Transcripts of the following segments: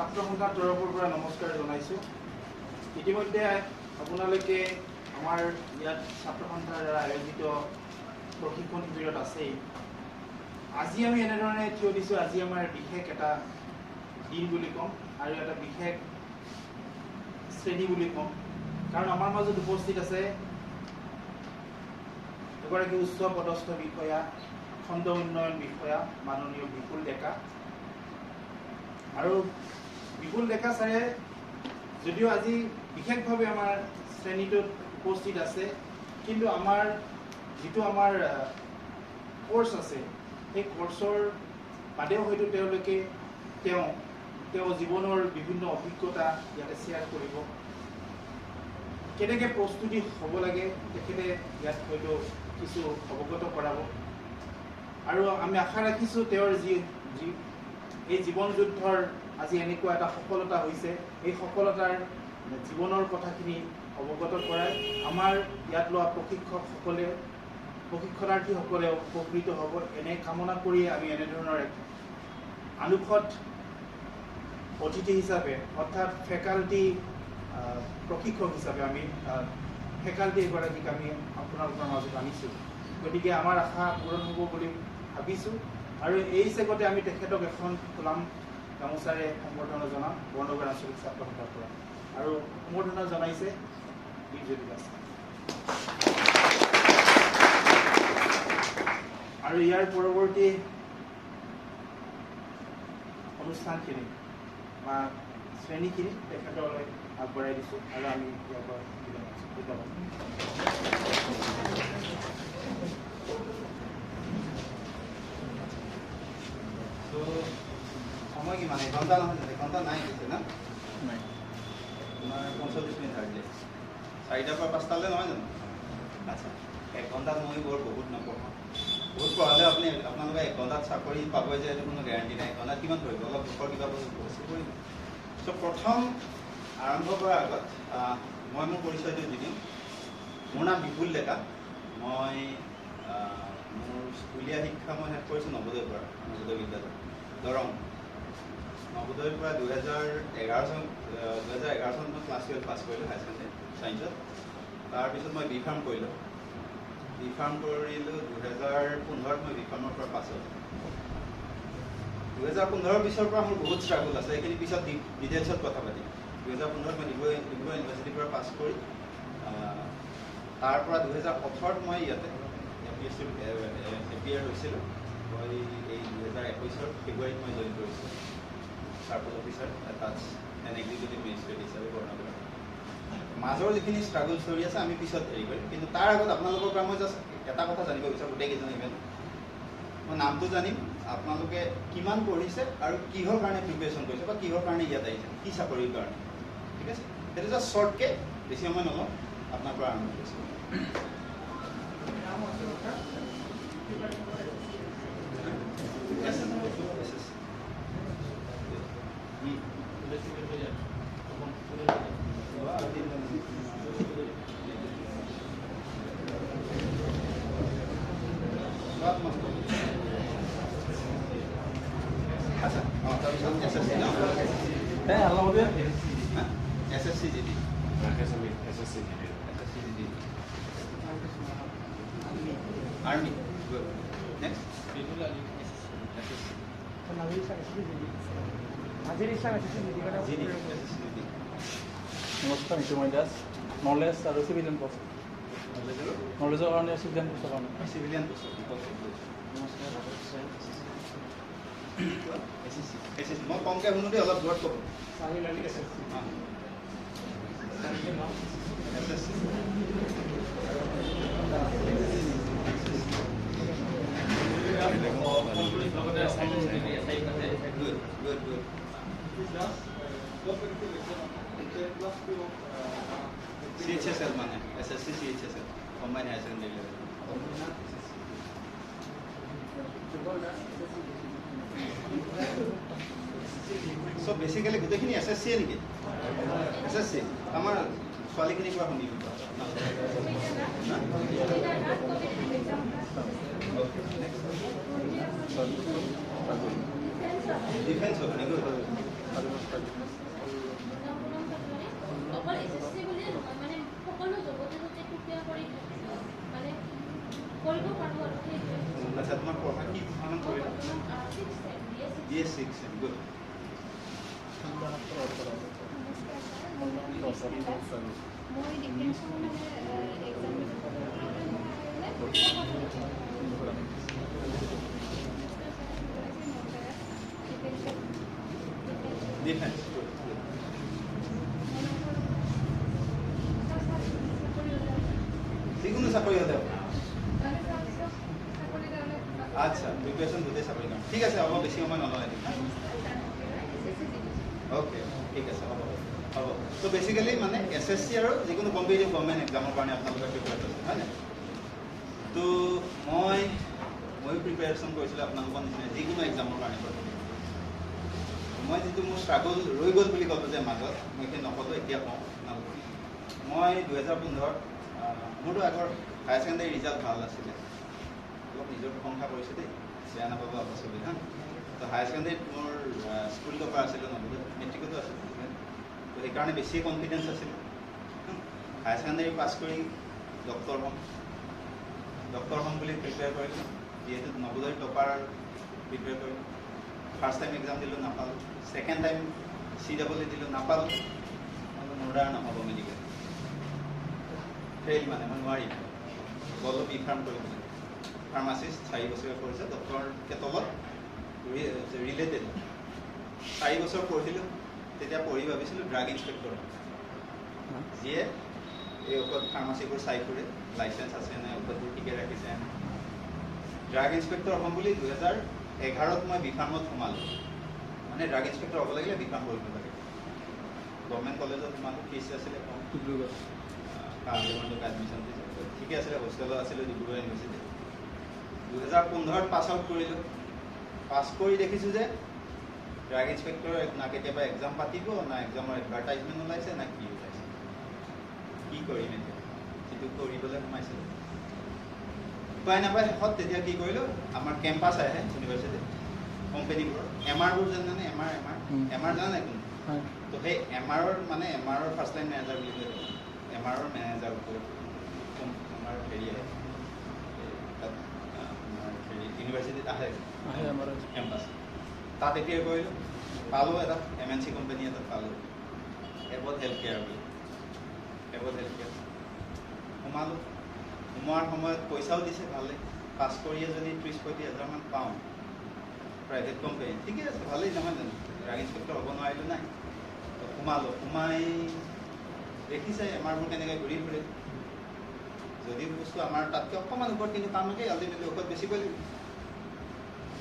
ছাত্ৰ সন্থাৰ তৰফৰ পৰা নমস্কাৰ জনাইছোঁ। ইতিমধ্যে আপোনালোকে আমাৰ ইয়াত ছাত্ৰ সন্থাৰ দ্বাৰা আয়োজিত প্ৰশিক্ষণ শিবিৰত আছেই। আজি আমি এনেধৰণে থিয় দিছোঁ, আজি আমাৰ বিশেষ এটা দিন বুলি ক'ম আৰু এটা বিশেষ শ্ৰেণী বুলি ক'ম, কাৰণ আমাৰ মাজত উপস্থিত আছে এগৰাকী উচ্চ পদস্থ বিষয়া, খণ্ড উন্নয়ন বিষয়া মাননীয় বিপুল ডেকা। আৰু বিপুল ডেকা ছাৰে যদিও আজি বিশেষভাৱে আমাৰ শ্ৰেণীটোত উপস্থিত আছে, কিন্তু আমাৰ যিটো আমাৰ কোৰ্চ আছে সেই কোৰ্চৰ বাদেও হয়তো তেওঁলোকে তেওঁ জীৱনৰ বিভিন্ন অভিজ্ঞতা ইয়াতে শ্বেয়াৰ কৰিব। কেনেকৈ প্ৰস্তুতি হ'ব লাগে তেখেতে ইয়াত হয়তো কিছু অৱগত কৰাব। আৰু আমি আশা ৰাখিছোঁ তেওঁৰ এই জীৱন যুদ্ধৰ আজি এনেকুৱা এটা সফলতা হৈছে, এই সফলতাৰ জীৱনৰ কথাখিনি অৱগত কৰাই আমাৰ ইয়াত লোৱা প্ৰশিক্ষণাৰ্থীসকলে উপকৃত হ'ব, এনে কামনা কৰিয়ে আমি এনেধৰণৰ এক আনুষত অতিথি হিচাপে অৰ্থাৎ ফেকাল্টি প্ৰশিক্ষক হিচাপে আমি ফেকাল্টি এগৰাকীক আমি আপোনালোকৰ মাজত আনিছোঁ। গতিকে আমাৰ আশা পূৰণ হ'ব বুলি ভাবিছোঁ। আৰু এই চেগতে আমি তেখেতক এখন ফুলাম গামোচাৰে সম্বৰ্ধনা জনাম বৰ্ণগাঁও আঞ্চলিক ছাত্ৰ সন্থাৰ পৰা। আৰু সম্বৰ্ধনা জনাইছে দীপজ্যোতি দাস। আৰু ইয়াৰ পৰৱৰ্তী অনুষ্ঠানখিনি বা শ্ৰেণীখিনি তেখেতলৈ আগবঢ়াই দিছোঁ আৰু আমি ইয়াৰ পৰা সময় কিমান? এঘণ্টা নহয়, এঘণ্টা নাই কৈছে না? নাই, তোমাৰ 45 মিনিট থাকিলে 4টাৰ পৰা 5টালৈ নহয় জানো? আচ্ছা, 1 ঘণ্টাত মই বহুত নপঢ়াওঁ। বহুত পঢ়ালে আপোনালোকে 1 ঘণ্টাত চাকৰি পাব যে এইটো কোনো গেৰাণ্টি নাই। 1 ঘণ্টাত কিমান কৰিব? অলপ দুখৰ কিবা বস্তু কৰিব। চ' প্ৰথম আৰম্ভ কৰাৰ আগত মই মোৰ পৰিচয়টো দি দিম। মোৰ নাম বিপুল ডেকা। মই মোৰ স্কুলীয়া শিক্ষা মই শেষ কৰিছোঁ নৱোদয়ৰ পৰা, নৱোদয় বিদ্যালয় দৰং। নৱোদয়ৰ পৰা 2011 চনত মই ক্লাছ 12 পাছ কৰিলোঁ হায়াৰ ছেকেণ্ডেৰী ছায়েন্সত। তাৰপিছত মই বি ফাৰ্ম কৰিলোঁ। বি ফাৰ্ম কৰিলোঁ 2015ত মই বি ফাৰ্মৰ পৰা পাছ হ'লোঁ। 2015 পিছৰ পৰা মোৰ বহুত ষ্ট্ৰাগল আছে, এইখিনি পিছত ডিটেইলছত কথা পাতিম। 2015ত মই ডিব্ৰুগড় ইউনিভাৰ্চিটিৰ পৰা পাছ কৰি তাৰ পৰা 2018ত মই ইয়াতে এপিয়াৰ হৈছিলোঁ। মই এই 2021 ফেব্ৰুৱাৰীত মই জইন কৰিছোঁ চাৰ্কল অফিচাৰ তাত এন এক্সিকিউটিভ মেজিষ্ট্ৰেট হিচাপে বৰ্ণগাঁও। মাজৰ যিখিনি ষ্ট্ৰাগল ষ্টৰি আছে আমি পিছত হেৰি কৰিম, কিন্তু তাৰ আগত আপোনালোকৰ পৰা মই জাষ্ট এটা কথা জানিব বিচাৰোঁ। গোটেইকেইজন ইভেন মই নামটো জানিম, আপোনালোকে কিমান পঢ়িছে আৰু কিহৰ কাৰণে প্ৰিপেৰেশ্যন কৰিছে বা কিহৰ কাৰণে ইয়াত আহিছে, কি চাকৰিৰ কাৰণে। ঠিক আছে, সেইটো জাষ্ট শ্বৰ্টকৈ, বেছি সময় নলওঁ, আপোনাৰ পৰা আৰম্ভ কৰিছোঁ। Army. Good. Next. নমস্কাৰ, নিতুময় দাস। নলেজ আৰু চিভিলিয়ান পোষ্ট, নলেজৰ কাৰণে চিভিলিয়ান পোষ্টৰ কাৰণে চিভিলিয়ান পোষ্ট। মই কমকৈ শুনো দেই, অলপ জোৰত ক'ব। CHSL মানে SSC CHSL combined higher secondary level. So basically গোটেইখিনি SSC নেকি? SSC আমাৰ ছোৱালীখিনি কোৱা শুনি ডিফেন্স হ'ব নেকি? মই ডিফেন্সৰ মানে ডিফেন্স যিকোনো চাকৰি হ'লে আচ্ছা প্ৰিপেৰেশ্যন গোটেই চাকৰি কাৰণে ঠিক আছে হ'ব বেছি সময় নলয় অ'কে ঠিক আছে হ'ব হ'ব ত' বেচিকেলি মানে SSC আৰু যিকোনো কম্পিটিটিভ গভৰ্ণমেণ্ট এক্সামৰ কাৰণে আপোনালোকে প্ৰিপেয়াৰ কৰিছে হয় নাই তো ময়ো প্ৰিপেয়াৰেশ্যন কৰিছিলোঁ আপোনালোকৰ নিচিনা যিকোনো এক্সামৰ কাৰণে মই যিটো মোৰ ষ্ট্ৰাগল ৰৈ গ'ল বুলি ক'লোঁ যে মাজত মই এতিয়া নক'লোঁ এতিয়া কওঁ আপোনালোকক মই 2015 মোৰতো আগৰ হায়াৰ ছেকেণ্ডেৰী ৰিজাল্ট ভাল আছিলে অলপ নিজৰ প্ৰশংসা কৰিছোঁ দেই বেয়া নাপাব আপুনি হা তো হায়াৰ ছেকেণ্ডেৰীত মোৰ স্কুল টপাৰ আছিলোঁ নবোদয় মেট্ৰিকতো আছিলোঁ তো সেইকাৰণে বেছি কনফিডেঞ্চ আছিল হায়াৰ ছেকেণ্ডেৰী পাছ কৰি ডক্টৰ হ'ম বুলি প্ৰিপেয়াৰ কৰিলোঁ যিহেতু নবোদয় টপাৰ প্ৰিপেয়াৰ কৰিলোঁ ফাৰ্ষ্ট টাইম এক্সাম দিলোঁ নাপালোঁ ছেকেণ্ড টাইম CEE দিলোঁ নাপালোঁ মোৰ দ্বাৰা নহ'ব মেডিকেল ফেইল মানে মই নোৱাৰিম গ'লোঁ বি ফাৰ্ম কৰিবলৈ ফাৰ্মাচিষ্ট 4 বছৰ কৰিছে ডক্টৰকে তলত ৰিলেটেড 4 বছৰ পঢ়িলোঁ তেতিয়া পঢ়ি ভাবিছিলোঁ ড্ৰাগ ইনস্পেক্টৰ যিয়ে এই ঔষধ ফাৰ্মাচীবোৰ চাই ফুৰে লাইচেঞ্চ আছে নে ঔষধবোৰ ঠিকে ৰাখিছে ড্ৰাগ ইনস্পেক্টৰ হ'ম বুলি 2011ত মই বি ফাৰ্মত সোমালোঁ মানে ড্ৰাগ ইনস্পেক্টৰ হ'ব লাগিলে বি ফাৰ্ম কৰিব লাগে গভৰ্ণমেণ্ট কলেজত সোমালোঁ ফিজ আছিলে কম এডমিশ্যন দিছে ঠিকে আছিলে হোষ্টেলত আছিলোঁ ডিব্ৰুগড় ইউনিভাৰ্চিটি 2015ত পাছ আউট কৰিলোঁ পাছ কৰি দেখিছোঁ যে ড্ৰাগ ইনস্পেক্টৰ না কেতিয়াবা এক্সাম পাতিব না এক্সামৰ এডভাৰটাইজমেণ্ট ওলাইছে না কি ওলাইছে কি কৰিম এতিয়া যিটো কৰিবলৈ সোমাইছিলোঁ উপায় নাপায় শেষত তেতিয়া কি কৰিলোঁ আমাৰ কেম্পাছ আহে ইউনিভাৰ্চিটিত কোম্পানীবোৰৰ MRবোৰ জানে MR জানে নাই কোনো তো সেই MRৰ ফাৰ্ষ্ট টাইম মেনেজাৰ বুলি কয় MRৰ মেনেজাৰ আমাৰ হেৰি আহে তাত আমাৰ ইউনিভাৰ্চিটিত আহে আমাৰ কেম্পাছ তাত এতিয়া কৰিলোঁ পালোঁ এটা MNC কোম্পানী এটাত পালোঁ এবট হেল্থ কেয়াৰ বুলি এবট হেল্থ কেয়াৰ সোমালোঁ সোমোৱাৰ সময়ত পইচাও দিছে ভালেই পাছ কৰিয়ে যদি 30-35 হাজাৰমান পাওঁ প্ৰাইভেট কোম্পানী ঠিকে আছে ভালেই নহয় জানো ড্ৰাগ ইনস্পেক্টৰ হ'ব নোৱাৰিলোঁ নাই সোমালোঁ সোমাই দেখিছে MRবোৰ কেনেকৈ ঘূৰি ফুৰে যদি বস্তু আমাৰ তাতকৈ অকণমান ওপৰত কিন্তু কাম নকৰে আল্টিমেটলি ঔষধ বেছিকৈ লাগিব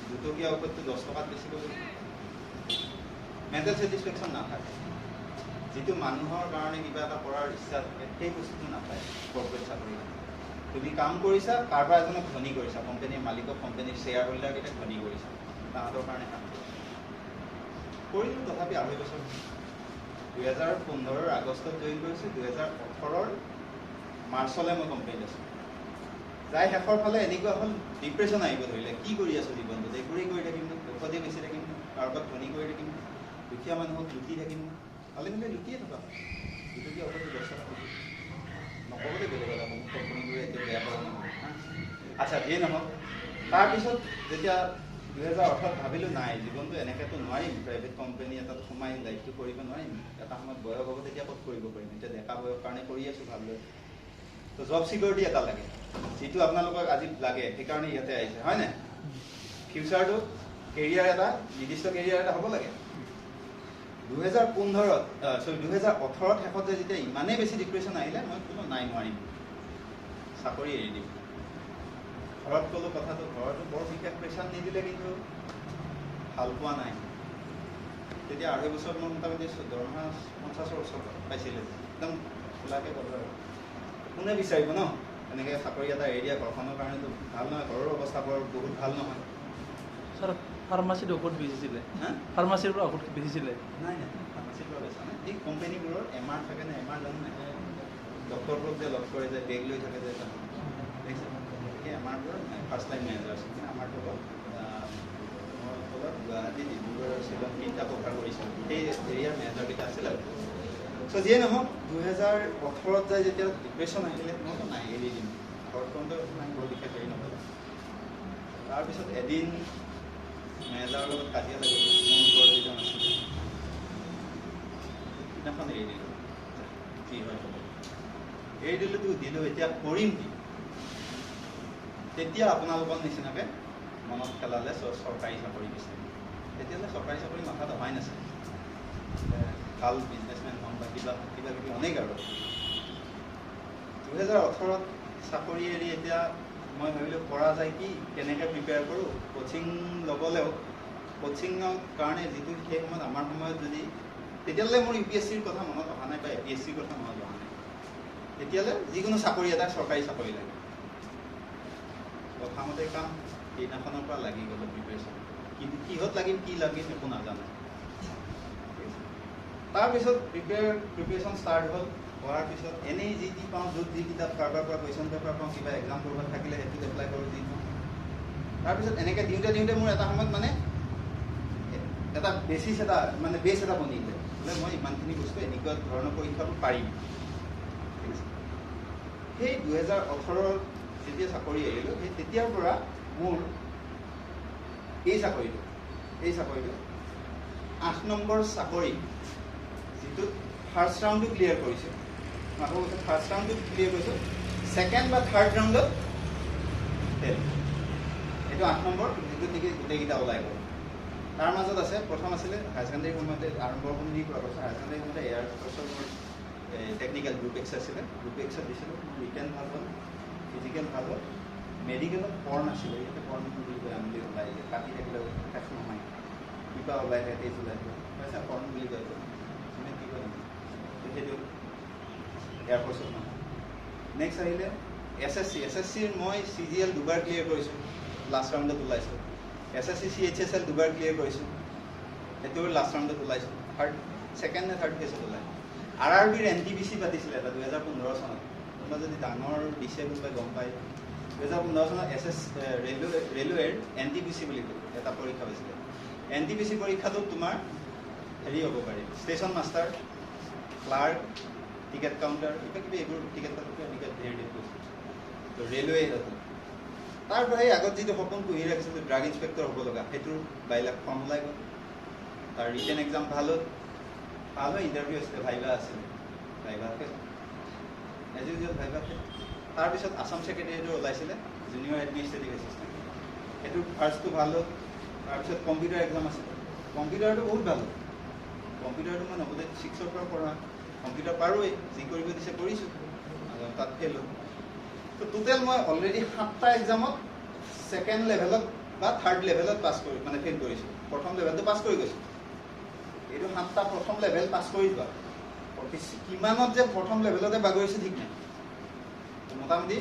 2 টকীয়া ঔষধটো 10 টকাত বেছিকৈ লাগিব মেণ্টেল ছেটিছফেকশ্যন নাথাকে যিটো মানুহৰ কাৰণে কিবা এটা কৰাৰ ইচ্ছা থাকে সেই বস্তুটো নাপায় কৰ্পৰেট চাকৰি তুমি কাম কৰিছা কাৰোবাৰ এজনক ধনী কৰিছা কোম্পানীৰ মালিকক কোম্পানীৰ শ্বেয়াৰ হোল্ডাৰকেইটাক ধনী কৰিছা তাহাঁতৰ কাৰণে কাম কৰিলোঁ তথাপি 2.5 বছৰ 2015ৰ আগষ্টত জইন কৰিছোঁ 2018ৰ মাৰ্চলৈ মই কোম্পানীত আছোঁ যাই শেষৰ ফালে এনেকুৱা হ'ল ডিপ্ৰেশ্যন আহিব ধৰিলে কি কৰি আছোঁ জীৱনটোত এইবোৰেই কৰি থাকিম ঔষধেই বেছি থাকিম কাৰোবাক ধনী কৰি থাকিম দুখীয়া মানুহক লুটি থাকিম খালি মানে লুটিয়ে থকা 2 টকীয়া ঔষধটো 10 টকা নক'বলৈ বেলেগ কথা মোক কোম্পানীবোৰে এতিয়া বেয়া পাব নহয় আচ্ছা যিয়ে নহওক তাৰপিছত যেতিয়া 2018ত ভাবিলোঁ নাই জীৱনটো এনেকৈতো নোৱাৰিম প্ৰাইভেট কোম্পানী এটাত সোমাই লাইফটো কৰিব নোৱাৰিম এটা সময়ত বয়স হ'ব তেতিয়া ক'ত কৰিব পাৰিম এতিয়া ডেকা বয়স কাৰণে কৰি আছোঁ ভালদৰে তো জব ছিকিউৰিটি এটা লাগে যিটো আপোনালোকক আজি লাগে সেইকাৰণে ইয়াতে আহিছে হয় নাই ফিউচাৰটো কেৰিয়াৰ এটা নিৰ্দিষ্ট কেৰিয়াৰ এটা হ'ব লাগে 2018ত শেষত যেতিয়া ইমানেই বেছি ডিপ্ৰেশ্যন আহিলে মই কোনো নাই নোৱাৰিম চাকৰি এৰি দিম ঘৰত ক'লোঁ কথাটো ঘৰতো বৰ বিশেষ প্ৰেছাৰ নিদিলে কিন্তু ভাল পোৱা নাই তেতিয়া 2.5 বছৰত মই মোটামুটি দৰমহা 50ৰ ওচৰত পাইছিলোঁ একদম খোলাকৈ ক'লোঁ আৰু কোনে বিচাৰিব ন এনেকৈ চাকৰি এটা এৰি দিয়া ঘৰখনৰ কাৰণেতো ভাল নহয় ঘৰৰ অৱস্থা বৰ বহুত ভাল নহয় ছাৰ ফাৰ্মাচীত ঔষধ বেচিছিলে ফাৰ্মাচীৰ পৰা ঔষধ বেচিছিলে নাই ফাৰ্মাচীৰ পৰা বেচা নাই এই কোম্পানীবোৰৰ MR থাকে নে MR জানো নাই ডক্টৰবোৰক যে লগ কৰে যে বেগ লৈ থাকে যে দেখিছে সেই MRবোৰৰ ফাৰ্ষ্ট টাইম মেনেজাৰ আছিল আমাৰতো গুৱাহাটী ডিব্ৰুগড় শ্বিলং 3টা কভাৰ কৰিছিলোঁ সেই এৰিয়াৰ মেনেজাৰকেইটা আছিল আৰু চ' যিয়ে নহওক 2018ত যাই যেতিয়া ডিপ্ৰেশ্যন আহিলে মইতো নাই এৰি দিম ঘৰখনতো বৰ বিশেষ হেৰি নহ'ল তাৰপিছত এদিন মেনেজাৰৰ লগত কাজিয়া লাগিল মোৰ ওচৰত যিজন আছিলে এৰি দিলোঁ এতিয়া কৰিম কি তেতিয়া আপোনালোকৰ নিচিনাকৈ মনত পেলালে চৰকাৰী চাকৰি বিচাৰিম তেতিয়াহ'লে চৰকাৰী চাকৰি মাথাত অহাই নাছিলে ভাল বিজনেছমেন হ'ম বা কিবা কিবি অনেক আৰু 2018 চাকৰি এৰি এতিয়া মই ভাবিলোঁ কৰা যায় কি কেনেকৈ প্ৰিপেয়াৰ কৰোঁ কোচিং ল'বলৈও কোচিঙৰ কাৰণে যিটো সেই সময়ত আমাৰ সময়ত যদি তেতিয়াহ'লে মোৰ UPSCৰ কথা মনত অহা নাই বা APSCৰ কথা মনত অহা নাই তেতিয়াহ'লে যিকোনো চাকৰি এটা চৰকাৰী চাকৰি লাগে প্ৰথমতে কাম সেইদিনাখনৰ পৰা লাগি গ'ল প্ৰিপেৰেশ্যন কিন্তু কিহত লাগিম কি লাগিম একো নাজানো তাৰপিছত প্ৰিপেৰেশ্যন ষ্টাৰ্ট হ'ল কৰাৰ পিছত এনেই যি পাওঁ য'ত যি কিতাপ কাৰোবাৰ পৰা কুৱেশ্যন পেপাৰ পাওঁ কিবা এক্সাম কৰিব থাকিলে সেইটোত এপ্লাই কৰোঁ যি পাওঁ তাৰপিছত এনেকৈ দিওঁতে মোৰ এটা সময়ত মানে এটা বেছ এটা বনিলে বোলে মই ইমানখিনি বস্তু এনেকুৱা ধৰণৰ পৰীক্ষাটো পাৰিম ঠিক আছে সেই 2018 যেতিয়া চাকৰি আহিলোঁ সেই তেতিয়াৰ পৰা মোৰ এই চাকৰিটো 8 নম্বৰ চাকৰি যিটোত ফাৰ্ষ্ট ৰাউণ্ডটো ক্লিয়াৰ কৰিছোঁ আকৌ ফাৰ্ষ্ট ৰাউণ্ডটো ক্লিয়াৰ কৰিছোঁ ছেকেণ্ড বা থাৰ্ড ৰাউণ্ডত এইটো 8 নম্বৰ যিটোত নেকি গোটেইকেইটা ওলাই গ'ল তাৰ মাজত আছে প্ৰথম আছিলে হায়াৰ ছেকেণ্ডেৰী সময়তে আৰম্ভ বুলি কোৱা কথা হায়াৰ ছেকেণ্ডেৰী সময়তে এয়াৰ ফ'ৰ্চৰ মোৰ টেকনিকেল গ্ৰুপ এক্স আছিলে গ্ৰুপ এক্সত দিছিলোঁ ৰিটেন ভাল হ'ল ফিজিকেল ভাল হ'ল মেডিকেলত পঢ় নাছিলে ইয়াতে পঢ় বুলি কয় আমলি ওলাই যায় কাটি থাকিলে শেষ নহয় কিবা ওলাই থাকে তেজ ওলাই থাকে পইচা পঢ় বুলি কয় মানে কি কয় সেইটো এয়াৰ ফ'ৰ্চত নহয় নেক্সট আহিলে SSCৰ মই CGL দুবাৰ ক্লিয়াৰ কৰিছোঁ লাষ্ট ৰাউণ্ডত ওলাইছোঁ SSC CHSL দুবাৰ ক্লিয়াৰ কৰিছোঁ সেইটো লাষ্ট ৰাউণ্ডত ওলাইছোঁ ছেকেণ্ড নে থাৰ্ড ফেজত ওলাই RRBৰ NTPC পাতিছিলে এটা 2015 চনত কোনোবা যদি ডাঙৰ দিছে কোনোবাই গম পায় 2015 চনত ৰেলৱেৰ NTPC বুলি কয় এটা পৰীক্ষা হৈছিলে NTPC পৰীক্ষাটোত তোমাৰ হেৰি হ'ব পাৰি station master clerk ticket counter কিবা এইবোৰ টিকেট কাউণ্টাৰ এনেকৈ ধেৰ কৈছে তো ৰেলৱে তাৰ পৰা সেই আগত যিটো সপোন পুহি ৰাখিছিলোঁ ড্ৰাগ ইনস্পেক্টৰ হ'ব লগা সেইটোৰ বাইলাক ফৰ্ম ওলাই গ'ল তাৰ ৰিটেন এক্সাম ভাল হ'ল ইণ্টাৰভিউ আছিলে ভাইভা আছিলে এজ ইউজুৱেল ভাইভা তাৰপিছত আছাম ছেক্ৰেটেৰিয়েটৰ ওলাইছিলে জুনিয়ৰ এডমিনিষ্ট্ৰেটিভ এছিষ্টেণ্ট সেইটো ফাৰ্ষ্টটো ভাল হ'ল তাৰপিছত কম্পিউটাৰ এক্সাম আছিলে কম্পিউটাৰটো বহুত ভাল হ'ল কম্পিউটাৰটো মই নৱোদয় 6ৰ পৰা পঢ়া কম্পিউটাৰ পাৰোঁৱেই যি কৰিব দিছে কৰিছোঁ তাত ফেইল হ'ল তো টোটেল মই অলৰেডি 7টা এক্সামত ছেকেণ্ড লেভেলত বা থাৰ্ড লেভেলত পাছ কৰি মানে ফেইল কৰিছোঁ প্ৰথম লেভেলটো পাছ কৰি গৈছোঁ এইটো 7টা প্ৰথম লেভেল পাছ কৰি যোৱা কিমানত যে প্ৰথম লেভেলতে বাগৰিছোঁ ঠিক নাই মোটামুটি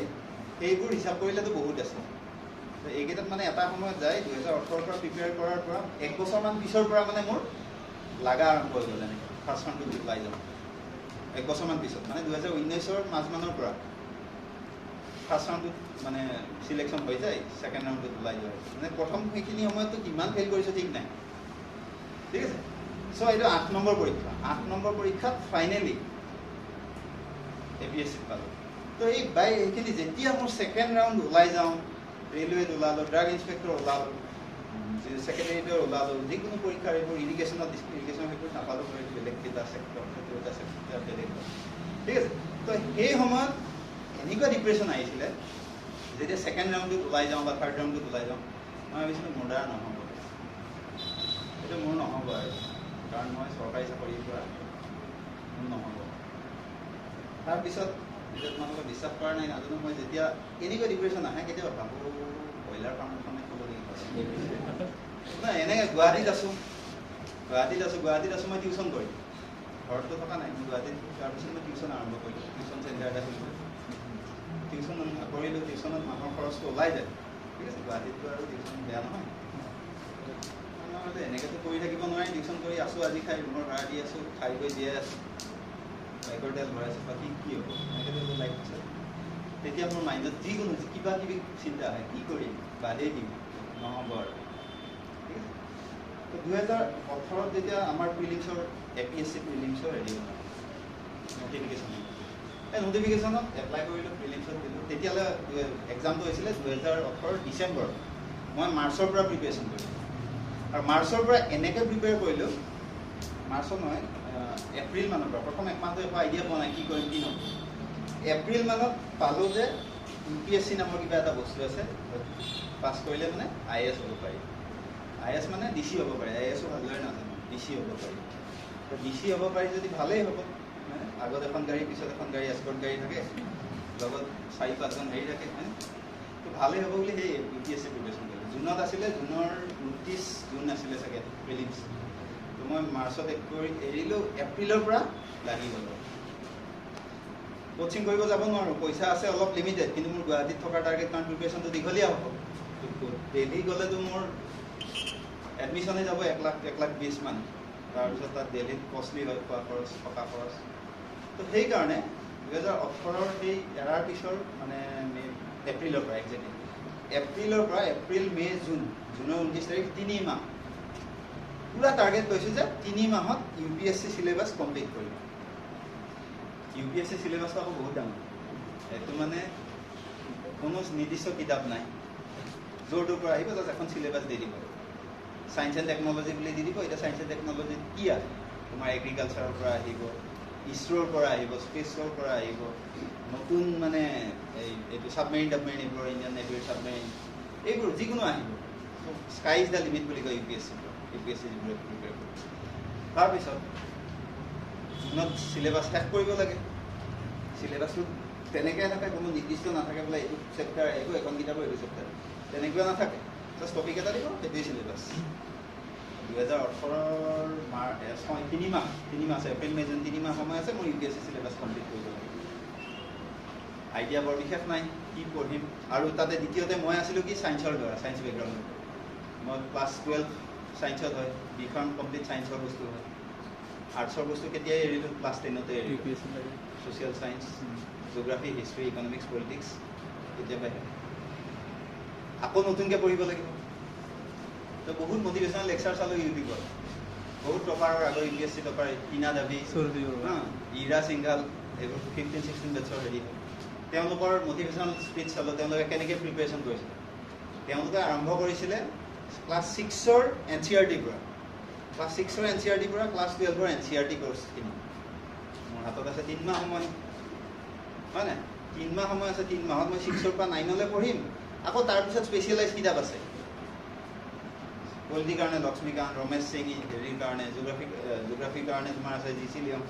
সেইবোৰ হিচাপ কৰিলেতো বহুত আছে তো এইকেইটাত মানে এটা সময়ত যায় 2018 পৰা প্ৰিপেয়াৰ কৰাৰ পৰা 1 বছৰমান পিছৰ পৰা মানে মোৰ লাগা আৰম্ভ হৈ গ'ল এনেকৈ ফাৰ্ষ্ট ৰাউণ্ডটোত ওলাই যাওঁ 1 বছৰমান পিছত মানে 2019ৰ মাজমানৰ পৰা ফাৰ্ষ্ট ৰাউণ্ডটোত মানে চিলেকশ্যন হৈ যায় ছেকেণ্ড ৰাউণ্ডটোত ওলাই যায় মানে প্ৰথম সেইখিনি সময়ততো কিমান ফেইল কৰিছোঁ ঠিক নাই ঠিক আছে চ' এইটো 8 নম্বৰ পৰীক্ষা 8 নম্বৰ পৰীক্ষাত ফাইনেলি APSCত পালোঁ তো এই সেইখিনি যেতিয়া মোৰ ছেকেণ্ড ৰাউণ্ড ওলাই যাওঁ ৰেলৱেত ওলালোঁ ড্ৰাগ ইনস্পেক্টৰ ওলালোঁ ছেক্ৰেটেৰিয়েটৰ ওলালোঁ যিকোনো পৰীক্ষাৰ এইবোৰ ইৰিগেশ্যনত সেইবোৰ নাপালোঁ বেলেগ কেইটা ছেক্টৰ সেইটো এটা ছেক্টৰ বেলেগ ঠিক আছে তো সেই সময়ত এনেকুৱা ডিপ্ৰেশ্যন আহিছিলে যেতিয়া ছেকেণ্ড ৰাউণ্ডটোত ওলাই যাওঁ বা থাৰ্ড ৰাউণ্ডটোত ওলাই যাওঁ মই ভাবিছিলোঁ মোৰ দ্বাৰা নহ'ব এইটো মোৰ নহ'ব আৰু কাৰণ মই চৰকাৰী চাকৰিৰ পৰা মোৰ নহ'ব তাৰপিছত যেতিয়া তোমালোকে বিশ্বাস কৰা নাই নাজানো মই যেতিয়া এনেকুৱা ডিপ্ৰেশ্যন আহে কেতিয়াবা ভাবোঁ ব্ৰইলাৰ ফাৰ্ম এখনে ক'ব লাগিব নাই এনেকৈ গুৱাহাটীত আছোঁ মই টিউশ্যন কৰিম ঘৰততো থকা নাই মই গুৱাহাটীত তাৰপিছত মই টিউশ্যন আৰম্ভ কৰিলোঁ টিউশ্যন চেণ্টাৰ এটা খুলিলোঁ টিউশ্যন কৰিলোঁ টিউশ্যনত মাহৰ খৰচটো ওলাই যায় ঠিক আছে গুৱাহাটীততো আৰু টিউশ্যন বেয়া নহয় এনেকৈতো কৰি থাকিব নোৱাৰি টিউশ্যন কৰি আছোঁ আজি খাই ৰুমৰ ভাড়া দি আছোঁ খাই গৈ জীয়াই আছোঁ বাইকৰ তেল ভৰাইছোঁ বাকী কি হ'ব এনেকৈতো লাইফ আছে তেতিয়া মোৰ মাইণ্ডত যিকোনো কিবা কিবি চিন্তা আহে কি কৰিম বাদেই দিম নহ'ব আৰু ঠিক আছে তো 2018 যেতিয়া আমাৰ প্ৰিলিমছৰ APSC প্ৰিলিমছৰ হেৰি নটিফিকেশ্যন এই নটিফিকেশ্যনত এপ্লাই কৰিলোঁ প্ৰিলিমছত দিলোঁ তেতিয়ালৈ এক্সামটো হৈছিলে 2018 ডিচেম্বৰ মই মাৰ্চৰ পৰা প্ৰিপেৰেশ্যন কৰিলোঁ আৰু মাৰ্চৰ পৰা এনেকৈ প্ৰিপেয়াৰ কৰিলোঁ মাৰ্চৰ নহয় এপ্ৰিল মানৰ পৰা প্ৰথম 1 মাহটো একো আইডিয়া পোৱা নাই কি কৰিম কি নহ'ব এপ্ৰিল মানত পালোঁ যে UPSC নামৰ কিবা এটা বস্তু আছে, পাছ কৰিলে মানে IAS হ'ব পাৰি। IAS মানে DC হ'ব পাৰি, IASও ভালদৰে নাজানো, DC হ'ব পাৰি। তো DC হ'ব পাৰি যদি ভালেই হ'ব, মানে আগত এখন গাড়ী পিছত এখন গাড়ী এস্কৰ্ট গাড়ী থাকে, লগত 4-5জন হেৰি থাকে, তো ভালেই হ'ব বুলি সেই UPSC প্ৰিপেৰেশ্যন কৰিলোঁ। জুনত আছিলে, জুনৰ 29 জুন আছিলে চাগে প্ৰিলিমছ। তো মই মাৰ্চত এৰিলোঁ, এপ্ৰিলৰ পৰা লাগি গ'লোঁ। কোচিং কৰিব যাব নোৱাৰোঁ, পইচা আছে অলপ লিমিটেড, কিন্তু মোৰ গুৱাহাটীত থকাৰ টাৰ্গেট কাৰণ প্ৰিপেৰেশ্যনটো দীঘলীয়া হ'ব। দিল্লী গ'লেতো মোৰ এডমিশ্যনে যাব 1,20,000 মান। তাৰপিছত তাত দিল্লীত কষ্টলি হয়, খোৱা খৰচ, থকা খৰচ। তো সেইকাৰণে 2018 সেই এৰাৰ পিছৰ মানে এপ্ৰিলৰ পৰা একজেক্টলি এপ্ৰিলৰ পৰা এপ্ৰিল, মে', জুন, জুনৰ 29 তাৰিখ 3 মাহ পুৰা টাৰ্গেট লৈছোঁ যে 3 মাহত UPSC চিলেবাছ কমপ্লিট কৰিম। UPSC চিলেবাছটো আকৌ বহুত ডাঙৰ, এইটো মানে কোনো নিৰ্দিষ্ট কিতাপ নাই, য'ৰ ত'ৰ পৰা আহিব জাষ্ট এখন চিলেবাছ দি দিব। ছায়েন্স এণ্ড টেকন'লজি বুলি দি দিব। এতিয়া ছায়েন্স এণ্ড টেকন'লজি কি আছে? তোমাৰ এগ্ৰিকালচাৰৰ পৰা আহিব, ইছৰোৰ পৰা আহিব, স্পেচৰ পৰা আহিব, নতুন মানে এইটো ছাবমেৰিন এইবোৰ, ইণ্ডিয়ান নেভিৰ ছাবমেৰিন, এইবোৰ যিকোনো আহিব। স্কাই ইজ দ্য লিমিট বুলি কয় UPSC যিবোৰে প্ৰিপেয়াৰ কৰে। তাৰপিছত জুনত চিলেবাছ শেষ কৰিব লাগে। চিলেবাছটো তেনেকৈ থাকে, কোনো নিৰ্দিষ্ট নাথাকে বোলে এইটো চেপ্টাৰ আহিব, এখন কিতাপৰ এইটো চেপ্টাৰ, তেনেকুৱা নাথাকে। জাষ্ট টপিক এটা দিব, সেইটোৱেই চিলেবাছ। 2018 3 মাহ আছে, এপ্ৰিল, মে', জুন 3 মাহ সময় আছে মোৰ UPSC চিলেবাছ কমপ্লিট কৰিব লাগে। আইডিয়া বৰ বিশেষ নাই কি পঢ়িম। আৰু তাতে দ্বিতীয়তে মই আছিলোঁ কি ছায়েন্সৰ ল'ৰা, ছায়েন্স বেকগ্ৰাউণ্ডৰ। মই ক্লাছ 12 ছায়েন্সত হয়, বিখন কমপ্লিট ছায়েন্সৰ বস্তু হয়। আৰ্টছৰ বস্তু কেতিয়াই এৰিলোঁ, ক্লাছ 10তে এৰিলোঁ। Social science, geography, history, economics, politics কেতিয়াবা আকৌ নতুনকৈ পঢ়িব লাগিব। তো বহুত মটিভেশ্যনেল লেকচাৰ চালোঁ ইউটিউবত, বহুত টপাৰৰ আগৰ UPSC টপাৰ টিনা দেৱী, ইৰা সিংঘাল, এইবোৰ 15-16 বেটছৰ হেৰি হয়। তেওঁলোকৰ মটিভেশ্যনেল স্পীচ চালোঁ, তেওঁলোকে কেনেকৈ প্ৰিপেৰেশ্যন কৰিছিলে। তেওঁলোকে আৰম্ভ কৰিছিলে ক্লাছ 6ৰ NCERTৰ পৰা, ক্লাছ 6ৰ NCERTৰ পৰা ক্লাছ 12ৰ NCERT কৰ্চখিনি। মোৰ হাতত আছে 3 মাহ সময়, হয় নাই? 3 মাহ সময় আছে। 3 মাহত মই 6ৰ পৰা 9লৈ পঢ়িম। আকৌ তাৰপিছত স্পেচিয়েলাইজ কিতাপ আছে, পলিটিৰ কাৰণে লক্ষ্মীকান্ত, ৰমেশ সিং, হেৰিৰ কাৰণে জিঅ'গ্ৰাফিৰ কাৰণে তোমাৰ আছে GC লিয়ং।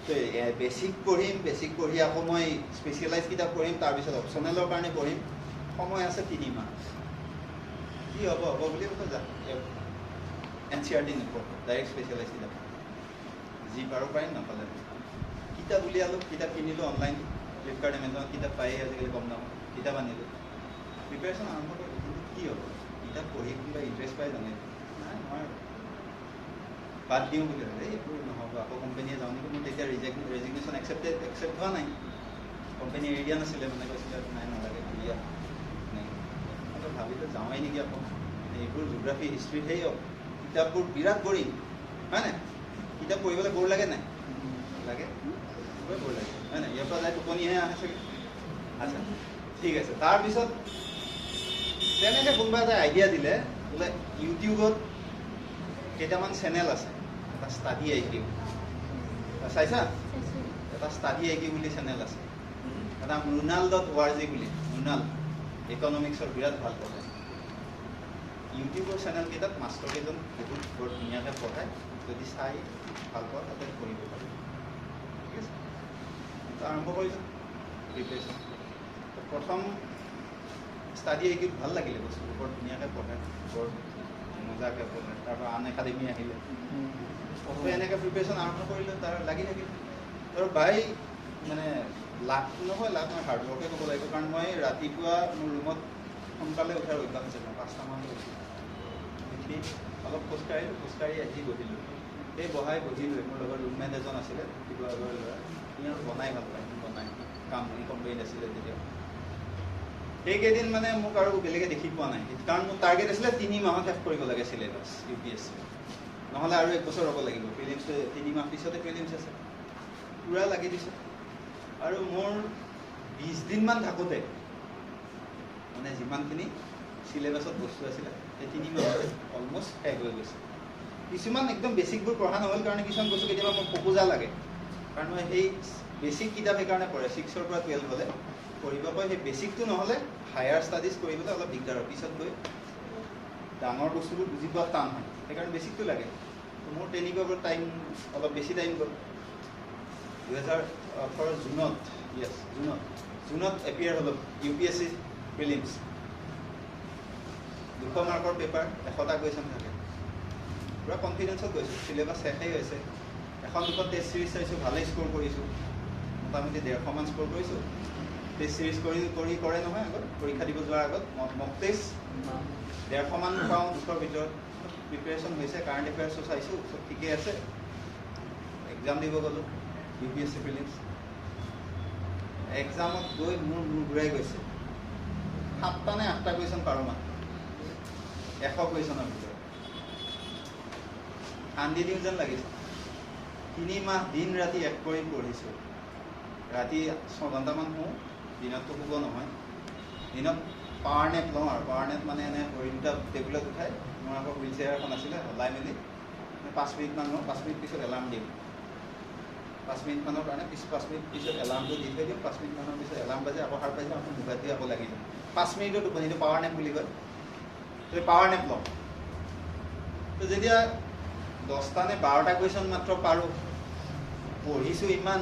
তো বেছিক পঢ়িম, বেছিক পঢ়ি আকৌ মই স্পেচিয়েলাইজ কিতাপ পঢ়িম, তাৰপিছত অপশ্যনেলৰ কাৰণে পঢ়িম। সময় আছে 3 মাহ। কি হ'ব বুলি যা NCERT নপঢ়োঁ, ডাইৰেক্ট স্পেচিয়েলাইজ কিতাপ যি পাৰোঁ পাৰিম, নাপালে কিতাপ উলিয়ালোঁ, কিতাপ কিনিলোঁ অনলাইন, ফ্লিপকাৰ্ট, এমেজনত কিতাপ পায়েই আজিকালি কম দামত। কিতাপ আনিলোঁ, প্ৰিপেৰেশ্যন আৰম্ভ কৰিলোঁ। কিন্তু কি হ'ব, কিতাপ পঢ়ি কোনোবা ইণ্টাৰেষ্ট পাই জানে নাই, মই বাদ দিওঁ বুলি ভাবে, এইবোৰ নহ'ব, আকৌ কোম্পানীয়ে যাওঁ নেকি। মোৰ তেতিয়া ৰেজিগনেশ্যন একচেপ্ট হোৱা নাই, কোম্পানীয়ে এৰি দিয়া নাছিলে, মানে কৈছিলে নাই নালাগে দিয়া নাই। মই ভাবিলোঁ যাওঁৱেই নেকি আকৌ। এইবোৰ জিঅ'গ্ৰাফী, হিষ্ট্ৰী, সেই কিতাপবোৰ বিৰাট বৰিং, হয় নাই? কিতাপ পঢ়িবলৈ বৰ লাগে নাই? লাগে, বৰ লাগে, হয় নাই? ইয়াৰ পৰা যাই টোপনিহে আহে চাগে। আচ্ছা, ঠিক আছে। তাৰপিছত তেনেকৈ কোনোবা এটা আইডিয়া দিলে বোলে ইউটিউবত কেইটামান চেনেল আছে, এটা ষ্টাডি IQ, চাইছা? এটা ষ্টাডি IQ বুলি চেনেল আছে, এটা মৃণাল.org বুলি, মৃণাল ইকনমিক্সৰ বিৰাট ভাল পঢ়ায়। ইউটিউবৰ চেনেলকেইটাত মাষ্টৰ কেইজন বহুত বৰ ধুনীয়াকৈ পঢ়ায়, যদি চাই ভাল পোৱা তাতে পঢ়িব পাৰি। ঠিক আছে, আৰম্ভ কৰিছোঁ প্ৰিপেৰেশ্যন। প্ৰথম ষ্টাডি IQ ভাল লাগিলে, বস্তুবোৰ বৰ ধুনীয়াকৈ পঢ়ায়, বৰ মজাকৈ পঢ়ায়। তাৰপৰা আন একাডেমি আহিলে, এনেকৈ প্ৰিপেৰেশ্যন আৰম্ভ কৰিলোঁ। তাৰ লাগি থাকিল। আৰু বাই মানে লাভ নহয় হাৰ্ডৱৰ্কে ক'ব লাগিব, কাৰণ মই ৰাতিপুৱা মোৰ ৰুমত সোনকালে উঠাৰ অভ্যাস আছে। মই 5টামানলৈ উঠিলোঁ, উঠি অলপ খোজকাঢ়ি আহি বহিলোঁ। এই বহিলোঁ, মোৰ লগত ৰুমমেট এজন আছিলে, শিৱসাগৰৰ ল'ৰা, সি আৰু বনাই ভাল পায়, বনাই কাম কোম্পানীত আছিলে তেতিয়া। সেইকেইদিন মানে মোক আৰু বেলেগে দেখি পোৱা নাই, কাৰণ মোৰ টাৰ্গেট আছিলে 3 মাহত শেষ কৰিব লাগে চিলেবাছ UPSC, নহ'লে আৰু 1 বছৰ হ'ব লাগিব। প্ৰিলিমছটো 3 মাহ পিছতে প্ৰিলিমছ আছে, পূৰা লাগি দিছে। আৰু মোৰ 20 দিনমান থাকোঁতে মানে যিমানখিনি চিলেবাছত বস্তু আছিলে সেই 3 মাহতে অলমষ্ট শেষ হৈ গৈছে। কিছুমান একদম বেছিকবোৰ পঢ়া নহ'ল কাৰণে কিছুমান বস্তু কেতিয়াবা মোৰ খোকোজা লাগে, কাৰণ মই সেই বেছিক কিতাপ সেইকাৰণে পঢ়ে 6ৰ পৰা 12 হ'লে পঢ়িব কয় সেই বেছিকটো নহ'লে হায়াৰ ষ্টাডিজ কৰিবলৈ অলপ দিগদাৰ হয় পিছত গৈ ডাঙৰ বস্তুবোৰ বুজি পোৱা টান হয় সেইকাৰণে বেছিকটো লাগে মোৰ তেনেকুৱা টাইম অলপ বেছি টাইম গ'ল 2018 জুনত এপিয়াৰ হ'ল UPSC প্ৰিলিমছ 200 মাৰ্কৰ পেপাৰ 100টা কুৱেশ্যন থাকে পুৰা কনফিডেঞ্চত গৈছোঁ চিলেবাছ শেষেই হৈছে এখন দুখন টেষ্ট চিৰিজ চাইছোঁ ভালেই স্ক'ৰ কৰিছোঁ মোটামুটি 150 মান স্ক'ৰ কৰিছোঁ টেষ্ট চিৰিজ কৰে নহয় আগত পৰীক্ষা দিব যোৱাৰ আগত মক টেষ্ট 150 মান পাওঁ 200ৰ ভিতৰত প্ৰিপেৰেশ্যন হৈছে কাৰেণ্ট এফেয়াৰ্ছো চাইছোঁ চব ঠিকেই আছে এক্সাম দিব গ'লোঁ UPSC প্ৰিলিমছ এক্সামত গৈ মোৰ ঘূৰাই গৈছে 7টা নে 8টা কুৱেশ্যন পাৰোঁ মাত্ৰ 100 কুৱেশ্যনৰ ভিতৰত কান্দি দিওঁ যেন লাগিছে 3 মাহ দিন ৰাতি এক কৰি পঢ়িছোঁ ৰাতি 6 ঘণ্টামান শুওঁ দিনততো শুব নহয় দিনত পাৱাৰ নেপ লওঁ আৰু পাৱাৰ নেপ মানে এনে ভৰি দুটা টেবুলত উঠাই মোৰ আকৌ হুইল চেয়াৰ এখন আছিলে হলাই মেলি 5 মিনিটমান লওঁ 5 মিনিট পিছত এলাৰ্ম দিম 5 মিনিটমানৰ কাৰণে 5 মিনিট পিছত এলাৰ্মটো দি থৈ দিওঁ 5 মিনিটমানৰ পিছত এলাৰ্ম বাজে আকৌ সাৰ পাই যাওঁ আকৌ মোবাইল দি আকৌ লাগি যাওঁ 5 মিনিটৰ টোপনিটো পাৱাৰ নেপ বুলি কয় পাৱাৰ নেপ লওঁ তো যেতিয়া 10টা নে 12টা কুৱেশ্যন মাত্ৰ পাৰোঁ পঢ়িছোঁ ইমান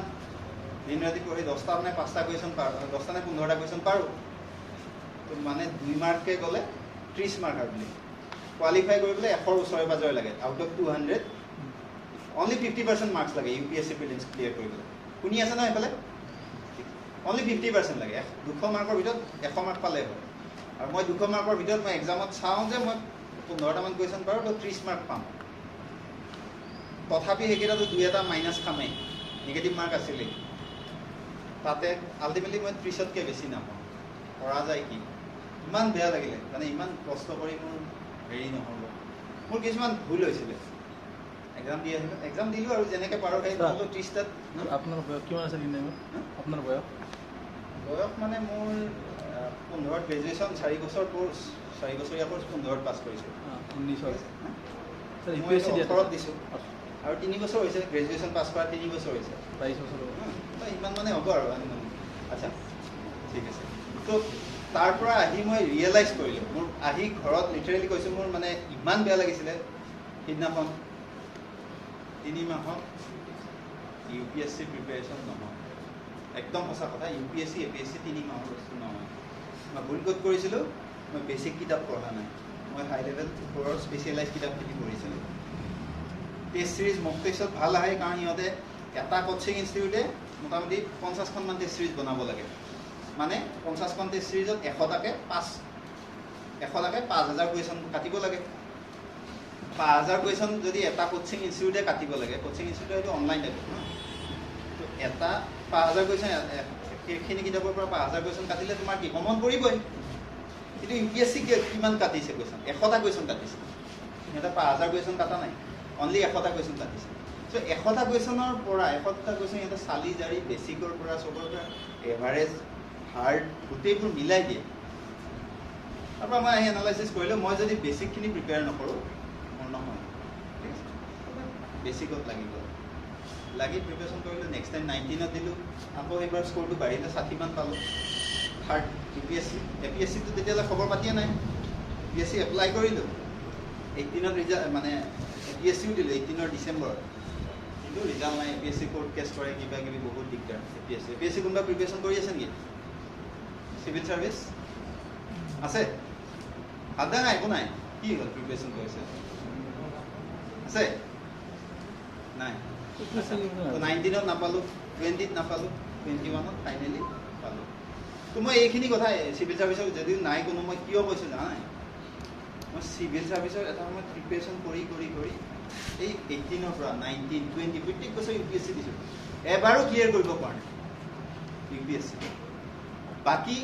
দিন ৰাতি পঢ়ি 10টা নে 5টা কুৱেশ্যন পাৰোঁ 10টা নে 15টা কুৱেশ্যন পাৰোঁ তো মানে 2 মাৰ্ককৈ গ'লে 30 মাৰ্ক আৰু বুলি কোৱালিফাই কৰিবলৈ 100ৰ ওচৰে পাজৰে লাগে আউট অফ 200 অনলি 50% মাৰ্কছ লাগে UPSC প্ৰিলিমছ ক্লিয়াৰ কৰিবলৈ শুনি আছে নহয় এইফালে অনলি 50% লাগে 200 মাৰ্কৰ ভিতৰত 100 মাৰ্ক পালে হয় আৰু মই 200 মাৰ্কৰ ভিতৰত মই এক্সামত চাওঁ যে মই 15টামান কুৱেশ্যন পাৰোঁ তো 30 মাৰ্ক পাম তথাপি সেইকেইটাতো 2-এটা মাইনাছ খামেই নিগেটিভ মাৰ্ক আছিলেই তাতে আল্টিমেটলি মই 30তকৈ বেছি নাপাওঁ কৰা যায় কি ইমান বেয়া লাগিলে মানে ইমান কষ্ট কৰি মোৰ হেৰি নহ'ব মোৰ কিছুমান ভুল হৈছিলে এক্সাম দিলোঁ আৰু যেনেকৈ পাৰোঁ সেই 30টাত আপোনাৰ বয়স কিমান আছে আপোনাৰ বয়স মানে মোৰ 15ত গ্ৰেজুৱেশ্যন 4 বছৰ কোৰ্চ 4 বছৰীয়া কোৰ্চ 15ত পাছ কৰিছোঁ 19 মই 18ত দিছোঁ আৰু 3 বছৰ হৈছে গ্ৰেজুৱেশ্যন পাছ কৰা 3 বছৰ হৈছে 22 বছৰ ইমান মানে হ'ব আৰু আচ্ছা ঠিক আছে তো তাৰ পৰা আহি মই ৰিয়েলাইজ কৰিলোঁ মোৰ আহি ঘৰত লিটাৰেলি কৈছোঁ মোৰ মানে ইমান বেয়া লাগিছিলে সিদিনাখন 3 মাহত UPSC প্ৰিপেৰেশ্যন নহয় একদম সঁচা কথা UPSC APSC 3 মাহৰ বস্তু নহয় মই ভুল ক'ত কৰিছিলোঁ মই বেছিক কিতাপ পঢ়া নাই মই হাই লেভেল ওপৰৰ স্পেচিয়েলাইজ কিতাপখিনি পঢ়িছিলোঁ টেষ্ট চিৰিজ মক টেষ্টত ভাল আহে কাৰণ সিহঁতে এটা কোচিং ইনষ্টিটিউটে মোটামুটি 50খনমান টেষ্ট চিৰিজ বনাব লাগে মানে 50খন টেষ্ট চিৰিজত 100টাকে 5000 কুৱেশ্যন কাটিব লাগে 5000 কুৱেশ্যন যদি এটা কোচিং ইনষ্টিটিউটে কাটিব লাগে কোচিং ইনষ্টিটিউট এইটো অনলাইন থাকে তো এটা 5000 কুৱেশ্যন সেইখিনি কিতাপৰ পৰা 5000 কুৱেশ্যন কাটিলে তোমাৰ কি কমন পৰিবই কিন্তু UPSC কিমান কাটিছে কুৱেশ্যন 100টা কুৱেশ্যন কাটিছে সিহঁতে 5000 কুৱেশ্যন কাটা নাই অনলি 100টা কুৱেশ্যন কাটিছে চ' 100টা কুৱেশ্যনৰ পৰা 100টা কুৱেশ্যন সিহঁতে চালি জাৰি বেছিকৰ পৰা চবৰ পৰা এভাৰেজ হাৰ্ড গোটেইবোৰ মিলাই দিয়ে তাৰপৰা মই আহি এনালাইচিছ কৰিলোঁ মই যদি বেছিকখিনি প্ৰিপেয়াৰ নকৰোঁ মোৰ নহয় ঠিক আছে বেছিকত লাগি গ'ল লাগি প্ৰিপেৰেশ্যন কৰিলোঁ নেক্সট টাইম 19ত দিলোঁ আকৌ এইবাৰ স্ক'ৰটো বাঢ়িলে 60 মান পালোঁ থাৰ্ড UPSC APSCটো তেতিয়ালৈ খবৰ পাতিয়ে নাই UPSC এপ্লাই কৰিলোঁ 18ত ৰিজাল্ট মানে APSCও দিলোঁ 18ৰ ডিচেম্বৰত কিন্তু ৰিজাল্ট নাই APSC কোৰ্ট কেছ কৰে কিবা কিবি বহুত দিগদাৰ APSC কোনোবা প্ৰিপেৰেশ্যন কৰি আছে নেকি চিভিল চাৰ্ভিচ আছে আদা নাই একো নাই কি হ'ল প্ৰিপেৰেশ্যন কৰিছে আছে নাই 19ত নাপালোঁ 20ত নাপালোঁ 21ত ফাইনেলি পালোঁ তো মই এইখিনি কথা চিভিল চাৰ্ভিচৰ যদিও নাই কোনো মই কিয় কৈছোঁ জানা নাই মই চিভিল চাৰ্ভিচৰ এটা সময়ত প্ৰিপেৰেশ্যন কৰি এই 18ৰ পৰা 19, 20 প্ৰত্যেক বছৰ UPSC দিছোঁ এবাৰো ক্লিয়াৰ কৰিব পৰা নাই UPSC বাকী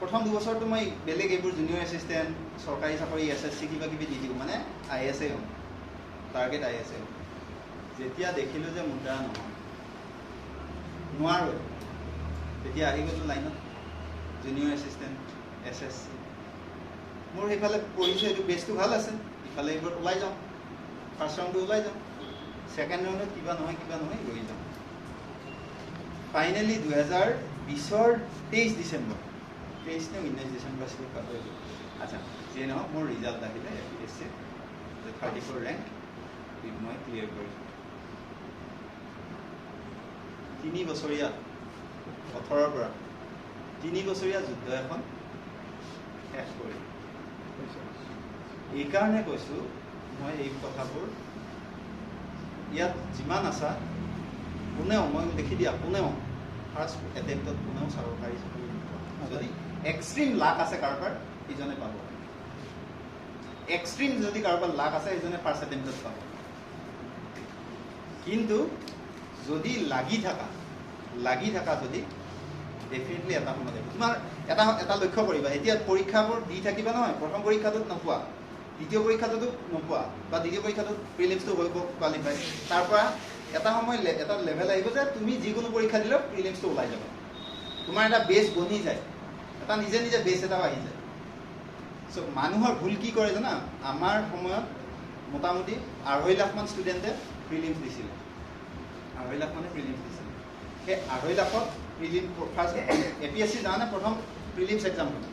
প্ৰথম 2 বছৰটো মই বেলেগ এইবোৰ জুনিয়ৰ এছিষ্টেণ্ট চৰকাৰী চাকৰি SSC কিবা কিবি দি দিওঁ মানে ISA হ'ম টাৰ্গেট ISA হ'ম যেতিয়া দেখিলোঁ যে মোৰ দ্বাৰা নহয় নোৱাৰোঁ তেতিয়া আহি গ'লোঁ লাইনত জুনিয়ৰ এছিষ্টেণ্ট SSC মোৰ সেইফালে পঢ়িছোঁ এইটো বেছটো ভাল আছে ইফালে এইবোৰ ওলাই যাওঁ ফাৰ্ষ্ট ৰাউণ্ডটো ওলাই যাওঁ ছেকেণ্ড ৰাউণ্ডত কিবা নহয় ৰৈ যাওঁ ফাইনেলি 2020 ডিচেম্বৰ 23 নে 19 ডিচেম্বৰ আছিল পাহৰিলোঁ। আচ্ছা যিয়ে নহওক মোৰ ৰিজাল্ট আহিলে APSC 34 ৰেংক মই ক্লিয়াৰ কৰিলোঁ। 3 বছৰীয়া 18ৰ পৰা 3 বছৰীয়া যুদ্ধ এখন শেষ কৰিলোঁ। এইকাৰণে কৈছোঁ মই এই কথাবোৰ ইয়াত যিমান আছা কোনেও মই দেখি দিয়া কোনেও ফাৰ্ষ্ট এটেম্পটত কোনেও চৰকাৰী চাকৰি নোপোৱা। যদি এক্সট্ৰিম লাক আছে কাৰোবাৰ ইজনে পাব, এক্সট্ৰিম যদি কাৰোবাৰ লাক আছে ইজনে ফাৰ্ষ্ট এটেম্পটত পাব। কিন্তু যদি লাগি থাকা যদি ডেফিনেটলি এটা সময় লাগিব। তোমাৰ এটা লক্ষ্য কৰিবা, এতিয়া পৰীক্ষাবোৰ দি থাকিবা নহয়, প্ৰথম পৰীক্ষাটোত নোপোৱা, দ্বিতীয় পৰীক্ষাটোতো নোপোৱা, বা দ্বিতীয় পৰীক্ষাটোত প্ৰিলিমছটো হৈ কোৱালিফাই, তাৰ পৰা এটা সময় এটা লেভেল আহিব যে তুমি যিকোনো পৰীক্ষা দিলেও প্ৰিলিমছটো ওলাই যাবা, তোমাৰ এটা বেছ বনি যায়, এটা নিজে নিজে বেছ এটাও আহি যায়। চ' মানুহৰ ভুল কি কৰে জানা, আমাৰ সময়ত মোটামুটি 2.5 লাখমান ষ্টুডেণ্টে প্ৰিলিমছ দিছিলে, 2.5 লাখ মানে প্ৰিলিমছ দিছিলে। সেই 2.5 লাখত প্ৰিলিম ফাৰ্ষ্ট APSC জানানে প্ৰথম প্ৰিলিমছ এক্সাম হয়,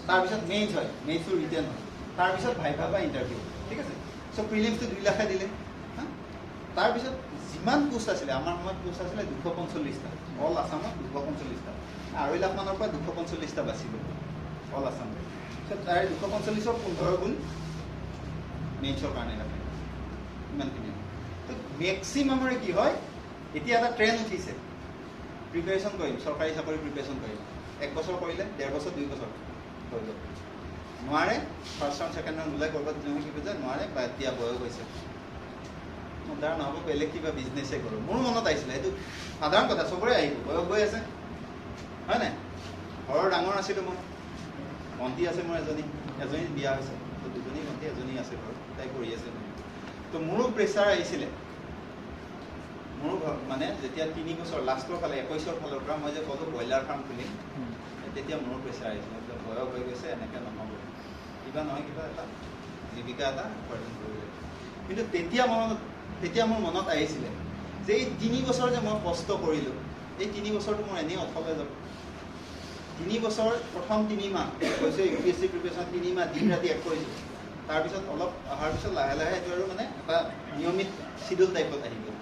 তাৰপিছত মেইনছ হয়, মেইনছটো ৰিটেন হয়, তাৰপিছত ভাইভা বা ইণ্টাৰভিউ, ঠিক আছে। চ' প্ৰিলিমছটো 2 লাখে দিলে, তাৰপিছত যিমান পোষ্ট আছিলে আমাৰ সময়ত পোষ্ট আছিলে 245টা, অল আছামত 245টা, 2.5 লাখ মানৰ পৰা 245টা বাছি গ'ল অল আছামত। চ' তাৰে 245ৰ 15 গুণ মেইনছৰ কাৰণে ৰাখে, ইমানখিনি। তো মেক্সিমামৰে কি হয়, এতিয়া এটা ট্ৰেণ্ড উঠিছে, প্ৰিপেৰেশ্যন কৰিম, চৰকাৰী চাকৰি প্ৰিপেৰেশ্যন কৰিম, 1 বছৰ কৰিলে 1.5 বছৰ 2 বছৰ হৈ গ'ল, নোৱাৰে ফাৰ্ষ্ট ৰাউণ্ড ছেকেণ্ড ৰাউণ্ড ওলাই ক'ৰবাত কি যে নোৱাৰে বা এতিয়া বয়স হৈছে, তাৰ নহ'ব বেলেগ কিবা বিজনেছে কৰোঁ। মোৰ মনত আহিছিলে, সেইটো সাধাৰণ কথা, চবৰে আহিব, বয়স গৈ আছে হয় নাই। ঘৰৰ ডাঙৰ আছিলোঁ মই, ভণ্টি আছে মোৰ এজনী বিয়া হৈছে, তো 2জনী ভণ্টি, এজনী আছে ঘৰত, তাই কৰি আছে। তো মোৰো প্ৰেছাৰ আহিছিলে, মোৰো মানে যেতিয়া 3 বছৰ লাষ্টৰ ফালে 21ৰ ফালৰ পৰা মই যে ক'লোঁ ব্ৰইলাৰ ফাৰ্ম খুলিম, তেতিয়া মোৰো প্ৰেছাৰ আহিছিলে, বয়স হৈ গৈছে, এনেকৈ নহ'ব, কিবা নহয় কিবা এটা জীৱিকা এটা উপাৰ্জন কৰিব লাগিব। কিন্তু তেতিয়া মোৰ মনত আহিছিলে যে এই 3 বছৰ যে মই কষ্ট কৰিলোঁ, এই 3 বছৰটো মোৰ এনেই অথলে যাব। 3 বছৰ প্ৰথম 3 মাহ কৈছে UPSC প্ৰিপেৰেশ্যন, 3 মাহ দিন ৰাতি এক কৰিছোঁ, তাৰপিছত অলপ অহাৰ পিছত লাহে লাহে এইটো আৰু মানে এটা নিয়মিত চিডিউল টাইপত আহি গ'ল।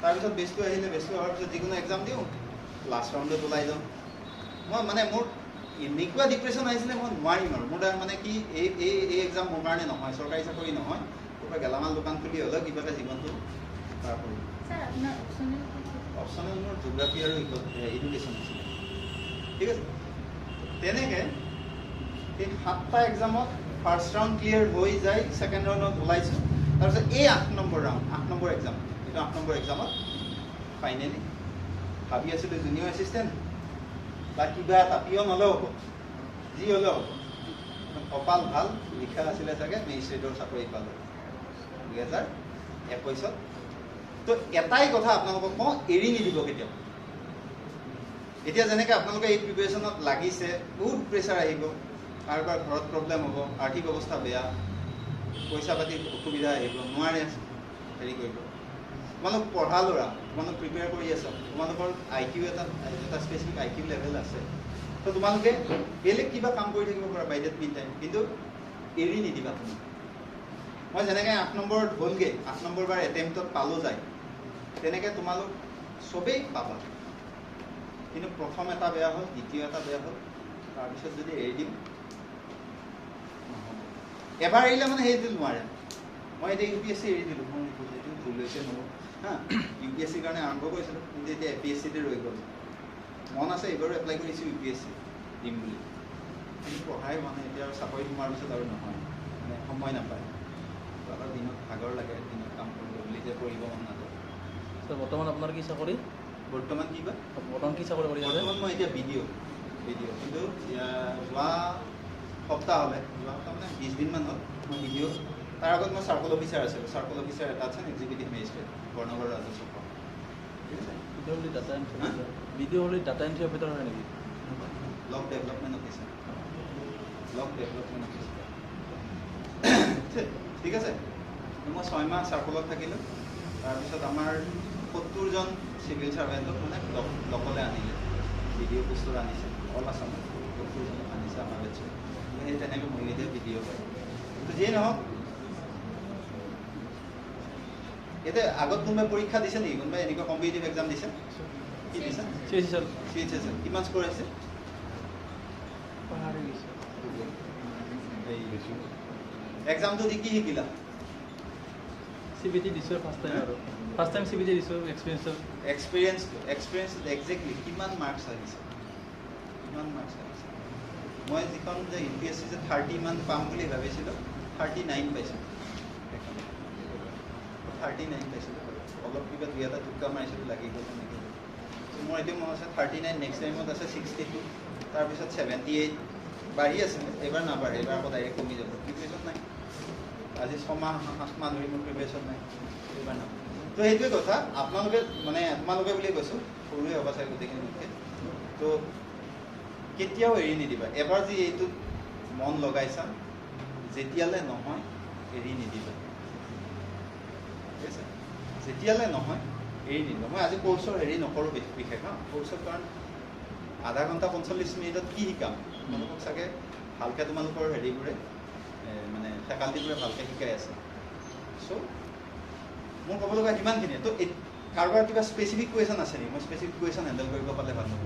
তাৰপিছত বেছটো আহিলে, বেছটো অহাৰ পিছত যিকোনো এক্সাম দিওঁ, লাষ্ট ৰাউণ্ডত ওলাই যাওঁ। মই মানে মোৰ এনেকুৱা ডিপ্ৰেশ্যন আহিছিলে, মই নোৱাৰিম আৰু, মোৰ তাৰ মানে কি এই এক্সাম মোৰ কাৰণে নহয়, চৰকাৰী চাকৰি নহয়, ক'ৰবাত গেলামাল দোকান খুলি হ'লেও কিবা এটা জীৱনটো পাৰ কৰিম। অপশ্যনেল মোৰ জিঅ'গ্ৰাফী আৰু এডুকেশ্যন আছিলে, ঠিক আছে। তেনেকৈ এই 7টা এক্সামত ফাৰ্ষ্ট ৰাউণ্ড ক্লিয়াৰ হৈ যায়, ছেকেণ্ড ৰাউণ্ডত ওলাইছোঁ, তাৰপিছত এই 8 নম্বৰ এক্সাম, এইটো 8 নম্বৰ এক্সামত ফাইনেলি ভাবি আছিলোঁ জুনিয়ৰ এছিষ্টেণ্ট বা কিবা এটা পিয়ন হ'লেও হ'ব, যি হ'লেও হ'ব, কপাল ভাল, লিখা আছিলে চাগে মেজিষ্ট্ৰেটৰ চাকৰি পালোঁ 2021ত। তো এটাই কথা আপোনালোকক কওঁ, এৰি নিদিব কেতিয়াও। এতিয়া যেনেকৈ আপোনালোকে এই প্ৰিপেৰেশ্যনত লাগিছে, বহুত প্ৰেছাৰ আহিব, কাৰোবাৰ ঘৰত প্ৰব্লেম হ'ব, আৰ্থিক অৱস্থা বেয়া, পইচা পাতিৰ অসুবিধা আহিব, নোৱাৰে হেৰি কৰিব। তোমালোক পঢ়া ল'ৰা, তোমালোক প্ৰিপেয়াৰ কৰি আছা, তোমালোকৰ IQ এটা স্পেচিফিক IQ লেভেল আছে, তো তোমালোকে বেলেগ কিবা কাম কৰি থাকিব পাৰা বাই ডেট মিন টাইম, কিন্তু এৰি নিদিবা তুমি। মই যেনেকৈ 8 নম্বৰত হ'লগৈ, 8 নম্বৰ বাৰ এটেম্পটত পালোঁ যায়, তেনেকৈ তোমালোক চবেই পাবা। কিন্তু প্ৰথম এটা বেয়া হ'ল, দ্বিতীয় এটা বেয়া হ'ল, তাৰপিছত যদি এৰি দিম নহ'ব। এবাৰ এৰিলে মানে সেইটো নোৱাৰে। মই এতিয়া UPSC এৰি দিলোঁ, মোৰ এইটো ভুল হৈছে নহ'ব হা। UPSCৰ কাৰণে আৰম্ভ কৰিছিলোঁ, কিন্তু এতিয়া APSCতে ৰৈ গ'ল। মন আছে এইবাৰো এপ্লাই কৰিছোঁ UPSC দিম বুলি, কিন্তু পঢ়াই মানে এতিয়া আৰু চাকৰি সোমোৱাৰ পিছত আৰু নহয়, মানে সময় নাপায়, অলপ দিনত ভাগৰ লাগে, দিনত কাম কৰিব বুলি যে কৰিব মন নাযায়। বৰ্তমান আপোনাৰ কি চাকৰি? বৰ্তমান কি বা বৰ্তমান কি চাকৰি কৰি আছে? বৰ্তমান মই এতিয়া ভিডিঅ', কিন্তু যোৱা সপ্তাহ মানে 20 দিনমান হ'ল মই ভিডিঅ'। তাৰ আগত মই চাৰ্কল অফিচাৰ আছিলোঁ, চাৰ্কল অফিচাৰ এটা আছে এক্সিকিউটিভ মেজিষ্ট্ৰেট, বৰ্ণগড় ৰাজস্ব, ঠিক আছে। ভিডিঅ' হ'লে ডাটা এণ্ট্ৰি অপাৰেটৰ হয় নেকি? ব্লক ডেভেলপমেণ্ট অফিচাৰ, ঠিক আছে। মই 6 মাহ চাৰ্কলত থাকিলোঁ, তাৰপিছত আমাৰ 70 জন চিভিল চাৰ্ভেণ্টক মানে লকলে আনিলে, ভিডিঅ' পোষ্টৰ আনিছে, অল আছামত 70 জন আনিছে আমাৰ বেটছত। সেই তেনেকৈ মই এতিয়া ভিডিঅ' পাই। কিন্তু যিয়ে নহওক, এতিয়া আগত কোনোবাই পৰীক্ষা দিছে নেকি? কোনোবাই এনেকুৱা কম্পিটিটিভ এক্সাম দিছে? কি দিছে? CHSL। কিমান স্ক'ৰ আহিছে? এক্সামটো দি কি শিকিলা? CBT দিছোঁ ফাৰ্ষ্ট টাইম CBT দিছোঁ এক্সপিৰিয়েঞ্চ একজেক্টলি কিমান মাৰ্কছ আহিছে? মই যিখন যে UPSC যে 30 মান পাম বুলি ভাবিছিলোঁ, 39 পাইছোঁ। 39 পাইছিলোঁ। অলপ কিবা 2 এটা টোক্কা মাৰিছিলোঁ, লাগি গ'ল তেনেকৈ। মোৰ এতিয়া মনত আছে 39, নেক্সট টাইমত আছে 62, তাৰপিছত 78 বাঢ়ি আছিলে। এইবাৰ নাবাঢ়ে, এইবাৰ আকৌ ডাইৰেক্ট কমি যাব। প্ৰিপেৰেশ্যন নাই, আজি 6 মাহ 7 মাহ ধৰি মোৰ প্ৰিপেৰেশ্যন নাই, এইবাৰ নাবাঢ়ে। তো সেইটোৱে কথা, আপোনালোকে মানে তোমালোকে বুলি কৈছোঁ, সৰুৱে হ'ব চাগে গোটেইখিনি মোতকৈ। তো কেতিয়াও এৰি নিদিবা। এবাৰ যি এইটোত মন লগাইছা, যেতিয়ালৈ নহয় এৰি নিদিবা, ঠিক আছে? যেতিয়ালৈ নহয় এৰি নিদিবা। মই আজি কোৰ্চৰ হেৰি নকৰোঁ বিশেষ, কোৰ্চৰ কাৰণ আধা ঘণ্টা 45 মিনিটত কি শিকাম? তোমালোকক চাগে ভালকৈ তোমালোকৰ হেৰিবোৰে মানে ফেকাল্টিবোৰে ভালকৈ শিকাই আছে। চ' মোৰ ক'ব লগা সিমানখিনিয়ে। তো কাৰোবাৰ কিবা স্পেচিফিক কুৱেশ্যন আছে নেকি? মই স্পেচিফিক কুৱেশ্যন হেণ্ডেল কৰিব পালে ভাল হ'ব।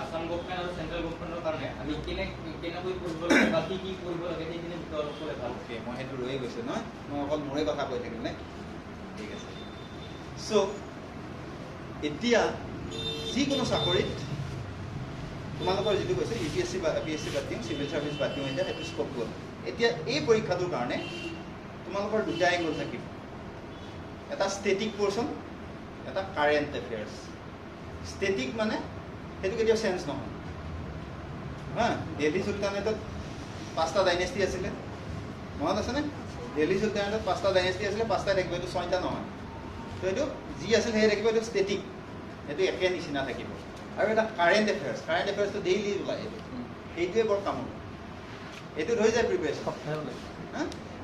আসাম গভৰ্ণমেণ্ট আৰু চেণ্ট্ৰেল গভৰ্ণমেণ্টৰ কাৰণে আমি কেনেকৈ কৰিব লাগে বা কি কৰিব লাগে সেইখিনি বিষয়ে অলপ ক'লে ভাল। অ'কে, মই সেইটো ৰৈ গৈছোঁ নহয়, মই অকল মোৰে কথা কৈ থাকিম নে? ঠিক আছে। চ' এতিয়া যিকোনো চাকৰিত তোমালোকৰ যিটো কৈছে UPSC বা PSC বাদ দিম, চিভিল চাৰ্ভিচ বাদ দিম, এতিয়া সেইটো স্ক'প গ'ল। এতিয়া এই পৰীক্ষাটোৰ কাৰণে তোমালোকৰ দুটা এংগল থাকিব, এটা ষ্টেটিক পৰ্চন, এটা কাৰেণ্ট এফেয়াৰ্ছ। ষ্টেটিক মানে সেইটো কেতিয়াও চেঞ্জ নহয়। হা, দিল্লী চুলতানেটত 5টা ডাইনেষ্টি আছিলে, মনত আছেনে? দিল্লী চুলতানেটত 5টা ডাইনেষ্টি আছিলে, 5টাই থাকিব, এইটো 6টা নহয়। তো এইটো যি আছিল সেয়ে থাকিব, এইটো ষ্টেটিক, সেইটো একে নিচিনা থাকিব। আৰু এটা কাৰেণ্ট এফেয়াৰ্ছটো ডেইলি ওলায়, এইটো সেইটোৱে বৰ কামোৰ। এইটোত হৈ যায় প্ৰিপেৰেশ্যন। হা,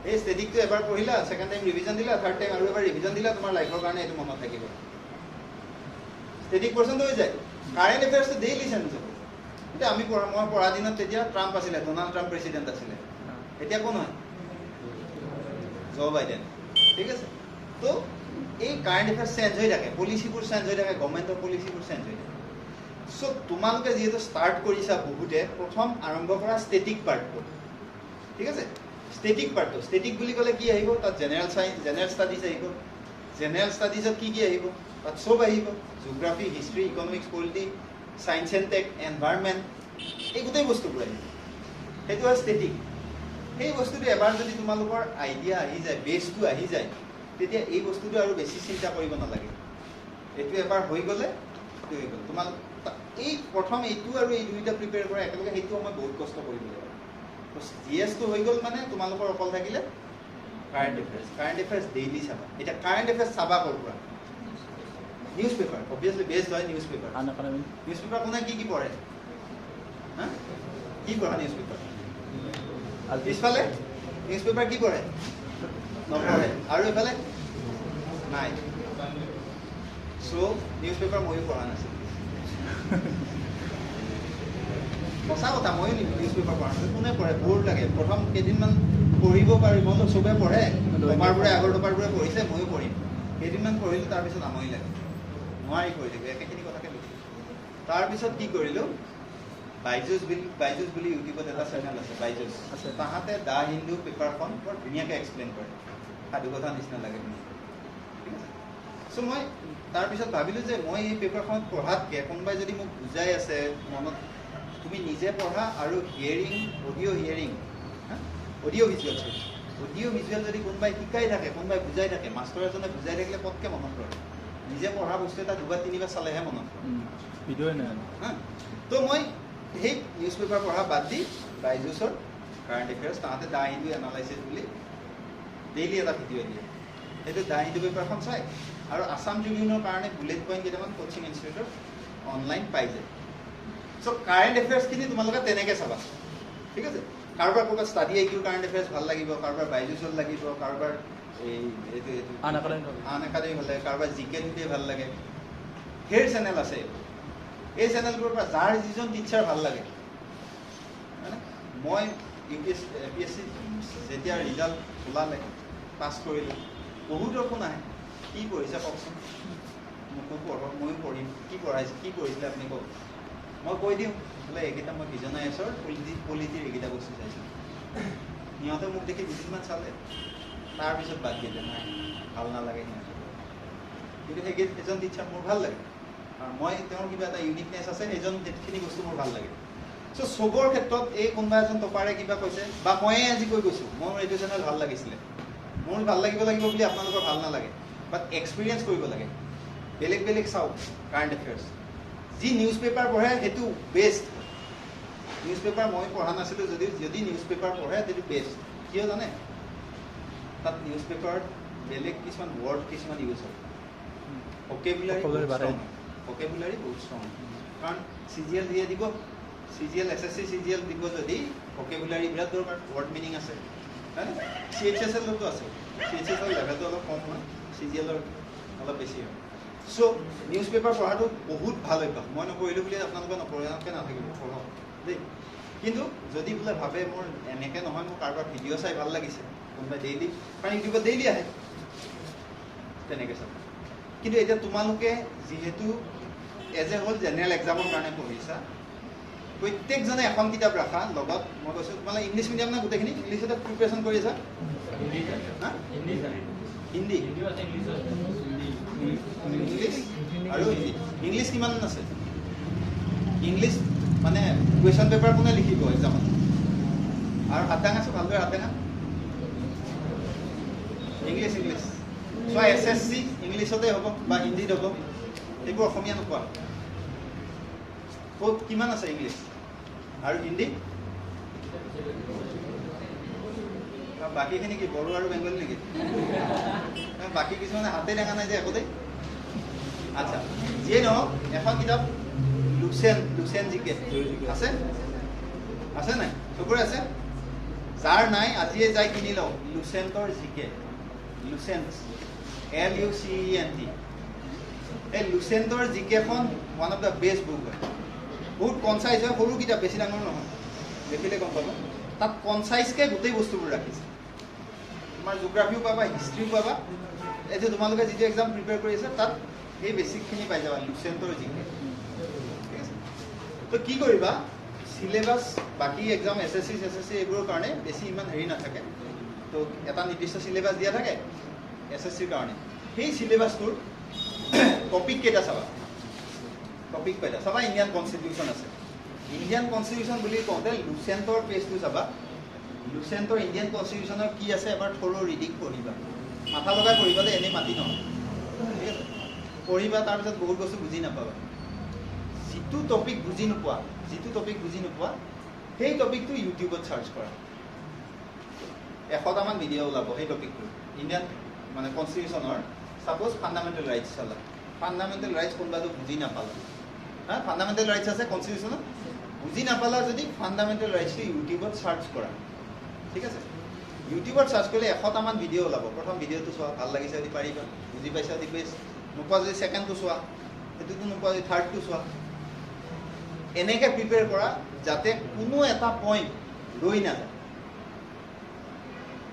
এই ষ্টেটিকটো এবাৰ পঢ়িলা, ছেকেণ্ড টাইম ৰিভিজন দিলা, থাৰ্ড টাইম আৰু এবাৰ ৰিভিজন দিলা, তোমাৰ লাইফৰ কাৰণে এইটো মনত থাকিব। ষ্টেটিক পৰ্চনটো হৈ যায়। কাৰেণ্ট এফেয়াৰ্ছটো ডেইলি চেঞ্জ হ'ব। এতিয়া মই পঢ়া দিনত তেতিয়া ট্ৰাম্প আছিলে, ডনাল্ড ট্ৰাম্প প্ৰেচিডেণ্ট আছিলে। এতিয়া কোন হয়? জো বাইডেন, ঠিক আছে? তো এই কাৰেণ্ট এফেয়াৰ্ছ চেঞ্জ হৈ থাকে, পলিচিবোৰ চেঞ্জ হৈ থাকে, গভৰ্ণমেণ্টৰ পলিচিবোৰ চেঞ্জ হৈ থাকে। চ' তোমালোকে যিহেতু ষ্টাৰ্ট কৰিছা বহুতে, প্ৰথম আৰম্ভ কৰা ষ্টেটিক পাৰ্টটো, ঠিক আছে? ষ্টেটিক পাৰ্টটো, ষ্টেটিক বুলি ক'লে কি আহিব? তাত জেনেৰেল ষ্টাডিজ আহিব। জেনেৰেল ষ্টাডিজত কি আহিব? তাত চব আহিব, geography, history, economics, polity, science and tech, environment, এই গোটেই বস্তুবোৰ আহিব। সেইটো হয় ষ্টেটিক। সেই বস্তুটো এবাৰ যদি তোমালোকৰ আইডিয়া আহি যায়, বেছটো আহি যায়, তেতিয়া এই বস্তুটো আৰু বেছি চিন্তা কৰিব নালাগে। এইটো এবাৰ হৈ গ'লে হৈ গ'ল। তোমালোক এই প্ৰথম এইটো আৰু এই দুইটা প্ৰিপেয়াৰ কৰা একেলগে, সেইটো সময় বহুত কষ্ট কৰিব লাগিব। GSটো হৈ গ'ল মানে তোমালোকৰ অকল থাকিলে কাৰেণ্ট এফেয়াৰ্ছ ডেইলি চাবা। এতিয়া কাৰেণ্ট এফেয়াৰ্ছ চাবা ক'ৰ পৰা? নিউজ পেপাৰ, অবভিয়াছলি বেষ্ট হয় নিউজ পেপাৰ। নিউজ পেপাৰ কোনে কি পঢ়ে? হা, কি পঢ়া নিউজ পেপাৰ? পিছফালে নিউজ পেপাৰ কি পঢ়ে? নপঢ়ে। আৰু এইফালে নাই। চ' নিউজ পেপাৰ ময়ো পঢ়া নাছিলোঁ। সঁচা কথা, ময়ো নিউজ পেপাৰ পঢ়া নাছিলোঁ। কোনে পঢ়ে? ব'ৰ লাগে। প্ৰথম কেইদিনমান পঢ়িব পাৰিব, চবেই পঢ়ে, টপাৰবোৰে আগৰ টপাৰবোৰে পঢ়িছে, ময়ো পঢ়িম। কেইদিনমান পঢ়িলোঁ, তাৰপিছত আমনি লাগে, নোৱাৰি পঢ়ি থাকিব, একেখিনি কথাকে লিখিলোঁ। তাৰপিছত কি কৰিলোঁ? বাইজুছ বুলি ইউটিউবত এটা চেনেল আছে, বাইজুছ। তাহাঁতে দ্য হিন্দু পেপাৰখন বৰ ধুনীয়াকৈ এক্সপ্লেইন কৰে, সাধু কথা নিচিনা লাগে শুনি, ঠিক আছে? চ' মই তাৰপিছত ভাবিলোঁ যে মই এই পেপাৰখনত পঢ়াতকৈ কোনোবাই যদি মোক বুজাই আছে মনত, তুমি নিজে পঢ়া আৰু অডিঅ' ভিজুৱেল যদি কোনোবাই শিকাই থাকে, কোনোবাই বুজাই থাকে, মাষ্টৰ এজনে বুজাই থাকিলে পটকৈ মনত ৰয়। নিজে পঢ়া বস্তু এটা 2-3বাৰ চালেহে মনত ৰয়। ভিডিঅ'ই নাই। হা, তো মই সেই নিউজ পেপাৰ পঢ়া বাদ দি বাইজুছৰ কাৰেণ্ট এফেয়াৰ্ছ, তাহাঁতে দ্য হিন্দু এনালাইচিছ বুলি ডেইলি এটা ভিডিঅ' দিয়ে, সেইটো দ্য হিন্দু পেপাৰখন চাই আৰু আছাম ট্ৰিবিউনৰ কাৰণে বুলেট পইণ্ট কেইটামান কোচিং ইনষ্টিটিউটৰ অনলাইন পাই যায়। চ' কাৰেণ্ট এফেয়াৰ্ছখিনি তোমালোকে তেনেকৈ চাবা, ঠিক আছে? কাৰোবাৰ ক'ৰবাত ষ্টাডি IQ কাৰেণ্ট এফেয়াৰ্ছ ভাল লাগিব, কাৰোবাৰ বাইজুছৰ লাগিব, কাৰোবাৰ এইটো আন একাডেমি হ'লে কাৰোবাৰ জিকে টুকে ভাল লাগে সেই চেনেল আছে এই চেনেলবোৰৰ পৰা যাৰ যিজন টিচাৰ ভাল লাগে মানে মই APSC যেতিয়া ৰিজাল্ট ওলালে পাছ কৰিলোঁ বহুতৰ ফোন আহে কি পঢ়িছে কওকচোন মোকো পঢ়ক ময়ো পঢ়িম কি পঢ়াইছে কি পঢ়িছিলে আপুনি কওক মই কৈ দিওঁ বোলে এইকেইটা মই ভিজন আইএছৰ পলিটিৰ এইকেইটা বস্তু চাইছিলোঁ সিহঁতে মোক দেখি 20 মান চালে তাৰপিছত বাদ দিলে নাই ভাল নালাগে সিহঁতে কিন্তু সেই এজন টিচাৰ মোৰ ভাল লাগে আৰু মই তেওঁৰ কিবা এটা ইউনিকনেছ আছে সেইখিনি বস্তু মোৰ ভাল লাগে চ' চবৰ ক্ষেত্ৰত এই কোনোবা এজন টপাৰে কিবা কৈছে বা ময়ে আজি কৈ গৈছোঁ মোৰ এইটো চেনেল ভাল লাগিছিলে মোৰ ভাল লাগিব বুলি আপোনালোকৰ ভাল নালাগে বাট এক্সপিৰিয়েঞ্চ কৰিব লাগে বেলেগ বেলেগ চাওক কাৰেণ্ট এফেয়াৰ্ছ যি নিউজ পেপাৰ পঢ়ে সেইটো বেষ্ট নিউজ পেপাৰ মই পঢ়া নাছিলোঁ যদি নিউজ পেপাৰ পঢ়ে সেইটো বেষ্ট কিয় জানে তাত নিউজ পেপাৰত বেলেগ কিছুমান ৱৰ্ড কিছুমান ইউজ হয় ভকেবুলাৰী বহুত ষ্ট্ৰং কাৰণ CGL দিয়ে দিব CGL SSC CGL দিব যদি ভকেবুলাৰী বিৰাট দৰকাৰ ৱৰ্ড মিনিং আছে CHSLতো আছে CHSL লেভেলটো অলপ কম হয় CGLৰ অলপ বেছি হয় চ' নিউজ পেপাৰ পঢ়াটো বহুত ভাল অভ্যাস মই নপঢ়িলোঁ বুলি আপোনালোকে নপঢ়াকৈ নাথাকিব পঢ়ক দেই কিন্তু যদি বোলে ভাবে মোৰ এনেকৈ নহয় মোৰ কাৰোবাৰ ভিডিঅ' চাই ভাল লাগিছে কোনোবাই ডেইলি কাৰণ ইউটিউবত ডেইলি আহে তেনেকৈ চাব কিন্তু এতিয়া তোমালোকে যিহেতু এজ এ হ'ল জেনেৰেল এক্সামৰ কাৰণে পঢ়িছা প্ৰত্যেকজনে এখন কিতাপ ৰাখা লগত মই কৈছোঁ তোমালোকে ইংলিছ মিডিয়াম নে গোটেইখিনি ইংলিছতে প্ৰিপেৰেশ্যন কৰি আছা হিন্দী ইংলিছ আৰু হিন্দী ইংলিছ কিমান আছে ইংলিছ মানে কুৱেশ্যন পেপাৰ কোনে লিখিব এক্সামত আৰু হাত দাঙাছোঁ ভালদৰে হাত দাঙা ইংলিছ চ' SSC ইংলিছতে হ'ব বা হিন্দীত হ'ব এইবোৰ অসমীয়া নোপোৱা ক'ত কিমান আছে ইংলিছ আৰু হিন্দী বাকীখিনি কি বড়ো আৰু বেংগলী নেকি বাকী কিছুমানে হাতে দেখা নাই যে একোতেই আচ্ছা যিয়ে নহওক এখন কিতাপ লুচেন জিকে আছে আছে নাই চবৰে আছে যাৰ নাই আজিয়ে যাই কিনি লওঁ লুচেণ্টৰ জিকে লুচেণ্ট LUCENT এই লুচেণ্টৰ জিকেখন one of the best book হয় বহুত কনচাইজ হয় সৰু কিতাপ বেছি ডাঙৰ নহয় দেখিলে গম পাব তাত কনচাইজকৈ গোটেই বস্তুবোৰ ৰাখিছে তোমাৰ জিঅ'গ্ৰাফিও পাবা হিষ্ট্ৰীও পাবা এই যে তোমালোকে যিটো এক্সাম প্ৰিপেয়াৰ কৰি আছে তাত এই বেছিকখিনি পাই যাবা লুচেণ্টৰ জিকে ঠিক আছে তো কি কৰিবা চিলেবাছ বাকী এক্সাম SSC এইবোৰৰ কাৰণে বেছি ইমান হেৰি নাথাকে তো এটা নিৰ্দিষ্ট চিলেবাছ দিয়া থাকে SSCৰ কাৰণে সেই চিলেবাছটোৰ টপিক কেইটা চাবা টপিক কেইটা চাবা ইণ্ডিয়ান কনষ্টিটিউশ্যন আছে ইণ্ডিয়ান কনষ্টিটিউশ্যন বুলি কওঁতে লুচেণ্টৰ পেজটো চাবা লুচেণ্টৰ ইণ্ডিয়ান কনষ্টিটিউশ্যনৰ কি আছে এবাৰ থ'ৰ ৰিডিং পঢ়িবা মাথা লগাই পঢ়িবা যে এনেই মাতি নহয় ঠিক আছে পঢ়িবা তাৰপিছত বহুত বস্তু বুজি নাপাবা যিটো টপিক বুজি নোপোৱা সেই টপিকটো ইউটিউবত চাৰ্চ কৰা 100টামান ভিডিঅ' ওলাব সেই টপিকটো ইণ্ডিয়ান মানে কনষ্টিটিউশ্যনৰ সাপোজ ফাণ্ডামেণ্টেল ৰাইটছ চালা ফাণ্ডামেণ্টেল ৰাইটছ কোনোবাটো বুজি নাপালা ফাণ্ডামেণ্টেল ৰাইটছ আছে কনষ্টিটিউশ্যনত বুজি নাপালা যদি ফাণ্ডামেণ্টেল ৰাইটছটো ইউটিউবত চাৰ্চ কৰা ঠিক আছে ইউটিউবত চাৰ্চ কৰিলে 100টামান ভিডিঅ' ওলাব প্ৰথম ভিডিঅ'টো চোৱা ভাল লাগিছে যদি পাৰিবা বুজি পাইছা যদি বেষ্ট নোপোৱা যদি ছেকেণ্ডটো চোৱা সেইটোতো নোপোৱা যদি থাৰ্ডটো চোৱা এনেকৈ প্ৰিপেয়াৰ কৰা যাতে কোনো এটা পইণ্ট ৰৈ নাযায়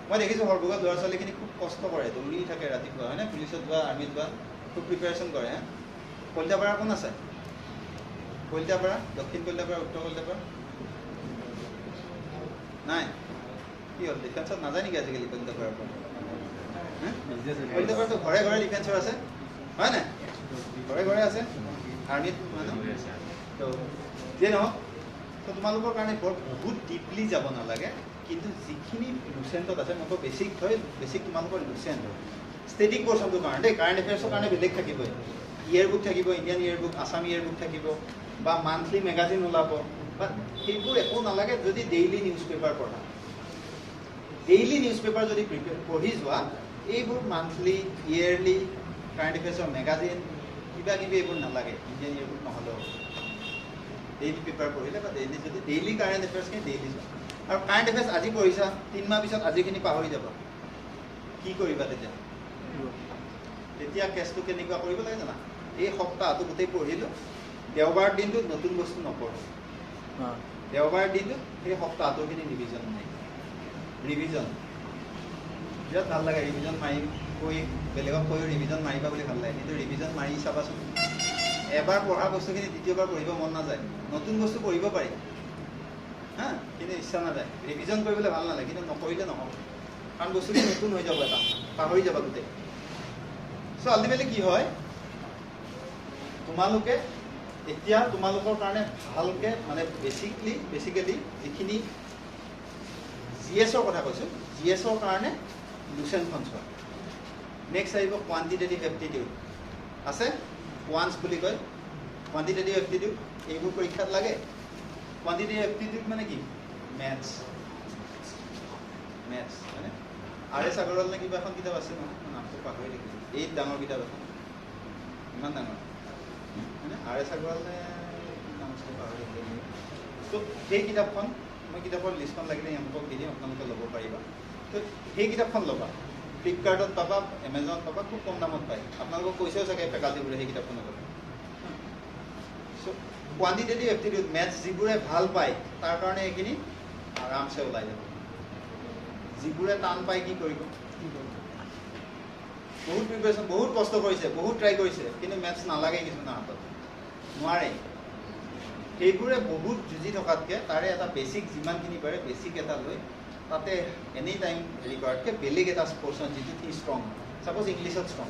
মই দেখিছোঁ সৰ্বগত ল'ৰা ছোৱালীখিনি খুব কষ্ট কৰে দৌৰি থাকে ৰাতিপুৱা হয়নে পুলিচত যোৱা আৰ্মিত যোৱা খুব প্ৰিপেৰেশ্যন কৰে কলিতাপাৰা কোন আছে কলিতাপাৰা দক্ষিণ কলিতাপাৰা উত্তৰ কলিতাপাৰা নাই কি হ'ল ডিফেন্সত নাযায় নেকি আজিকালি কলিতাপাৰাৰ পৰা কলিতাপাৰাটো ঘৰে ঘৰে ডিফেন্সৰ আছে হয় নাই ঘৰে ঘৰে আছে আৰ্মিত মানুহ তো যিয়ে নহওক তো তোমালোকৰ কাৰণে বৰ বহুত ডিপলি যাব নালাগে কিন্তু যিখিনি লুচেণ্টত আছে মই বেছিক তোমালোকৰ লুচেণ্ট হয় ষ্টেটিক পৰ্চনটোৰ কাৰণে দেই কাৰেণ্ট এফেয়াৰ্ছৰ কাৰণে বেলেগ থাকিবই ইয়েৰ বুক থাকিব Indian year book Assam year book থাকিব বা মান্থলি মেগাজিন ওলাব বা সেইবোৰ একো নালাগে যদি ডেইলি নিউজ পেপাৰ পঢ়া ডেইলি নিউজ পেপাৰ যদি পঢ়ি যোৱা এইবোৰ মান্থলি ইয়েৰলি কাৰেণ্ট এফেয়াৰ্ছৰ মেগাজিন কিবা কিবি এইবোৰ নালাগে ইণ্ডিয়ান ইয়েৰ বুক নহ'লেও ডেইলি পেপাৰ পঢ়িলে বা ডেইলি কাৰেণ্ট এফেয়াৰ্ছখিনি ডেইলি যোৱা আৰু কাৰেণ্ট এফেয়াৰ্ছ আজি পঢ়িছা 3 মাহ পিছত আজিখিনি পাহৰি যাবা কি কৰিবা তেতিয়া? তেতিয়া কেছটো কেনেকুৱা কৰিব লাগে জানা? এই সপ্তাহটো গোটেই পঢ়িলোঁ, দেওবাৰ দিনটোত নতুন বস্তু নপঢ়োঁ। দেওবাৰ দিনটোত সেই সপ্তাহটোখিনি ৰিভিজন নাই। ৰিভিজন বিৰাট ভাল লাগে। ৰিভিজন মাৰি কৈ বেলেগক কৈও ৰিভিজন মাৰিবা বুলি ভাল লাগে, কিন্তু ৰিভিজন মাৰি চাবাচোন, এবাৰ পঢ়া বস্তুখিনি দ্বিতীয়বাৰ পঢ়িব মন নাযায়। নতুন বস্তু পঢ়িব পাৰি হা, কিন্তু ইচ্ছা নাযায়। ৰিভিজন কৰিবলৈ ভাল নালাগে, কিন্তু নকৰিলে নহ'ব, কাৰণ বস্তুখিনি নতুন হৈ যাব, এটা পাহৰি যাবা গোটেই। চ' আল্টিমেটলি কি হয়, তোমালোকে এতিয়া তোমালোকৰ কাৰণে ভালকৈ মানে বেচিকেলি যিখিনি GS-ৰ কথা কৈছোঁ, GS-ৰ কাৰণে লুচেনখন চোৱা। নেক্সট আহিব কোৱান্টিটেটিভ এপ্টিটিউড আছে, কোৱান্স বুলি কয়। কোৱান্টিটেটিভ এপ্টিটিউড এইবোৰ পৰীক্ষাত লাগে। কোৱান্টিটেটিভ এপ্টিটিউড মানে কি? মেথছ মানে RS আগৰৱাল নে কিবা এখন কিতাপ আছে নহয়, নামটো পাহৰি থাকিলোঁ, এই ডাঙৰ কিতাপ এখন, ইমান ডাঙৰ মানে RS আগৰৱাল নে নামটো পাহৰি থাকিলোঁ। ত' সেই কিতাপখন, মই কিতাপৰ লিষ্টখন লাগিলে এওঁলোকক দি দিম, আপোনালোকে ল'ব পাৰিবা। তো সেই কিতাপখন ল'বা, ফ্লিপকাৰ্টত পাবা, এমেজনত পাবা, খুব কম দামত পায়। আপোনালোকক কৈছেও চাগে ফেকাল্টিবোৰে সেই কিতাপখন ল'ব। চ' কোৱান্টিটেটিভ এপ্টিটিউড মেথছ যিবোৰে ভাল পায় তাৰ কাৰণে এইখিনি আৰামছে ওলাই যাব। যিবোৰে টান পায় কি কৰিব? বহুত প্ৰিপাৰেশ্যন, বহুত কষ্ট কৰিছে, বহুত ট্ৰাই কৰিছে, কিন্তু মেথছ নালাগে কিছুমানৰ হাতত, নোৱাৰে। সেইবোৰে বহুত যুঁজি থকাতকৈ তাৰে এটা বেছিক যিমানখিনি পাৰে বেছিক এটা লৈ তাতে এনি টাইম হেৰি কৰাতকৈ বেলেগ এটা পৰ্চন যিটো সি ষ্ট্ৰং, ছাপ'জ ইংলিছত ষ্ট্ৰং,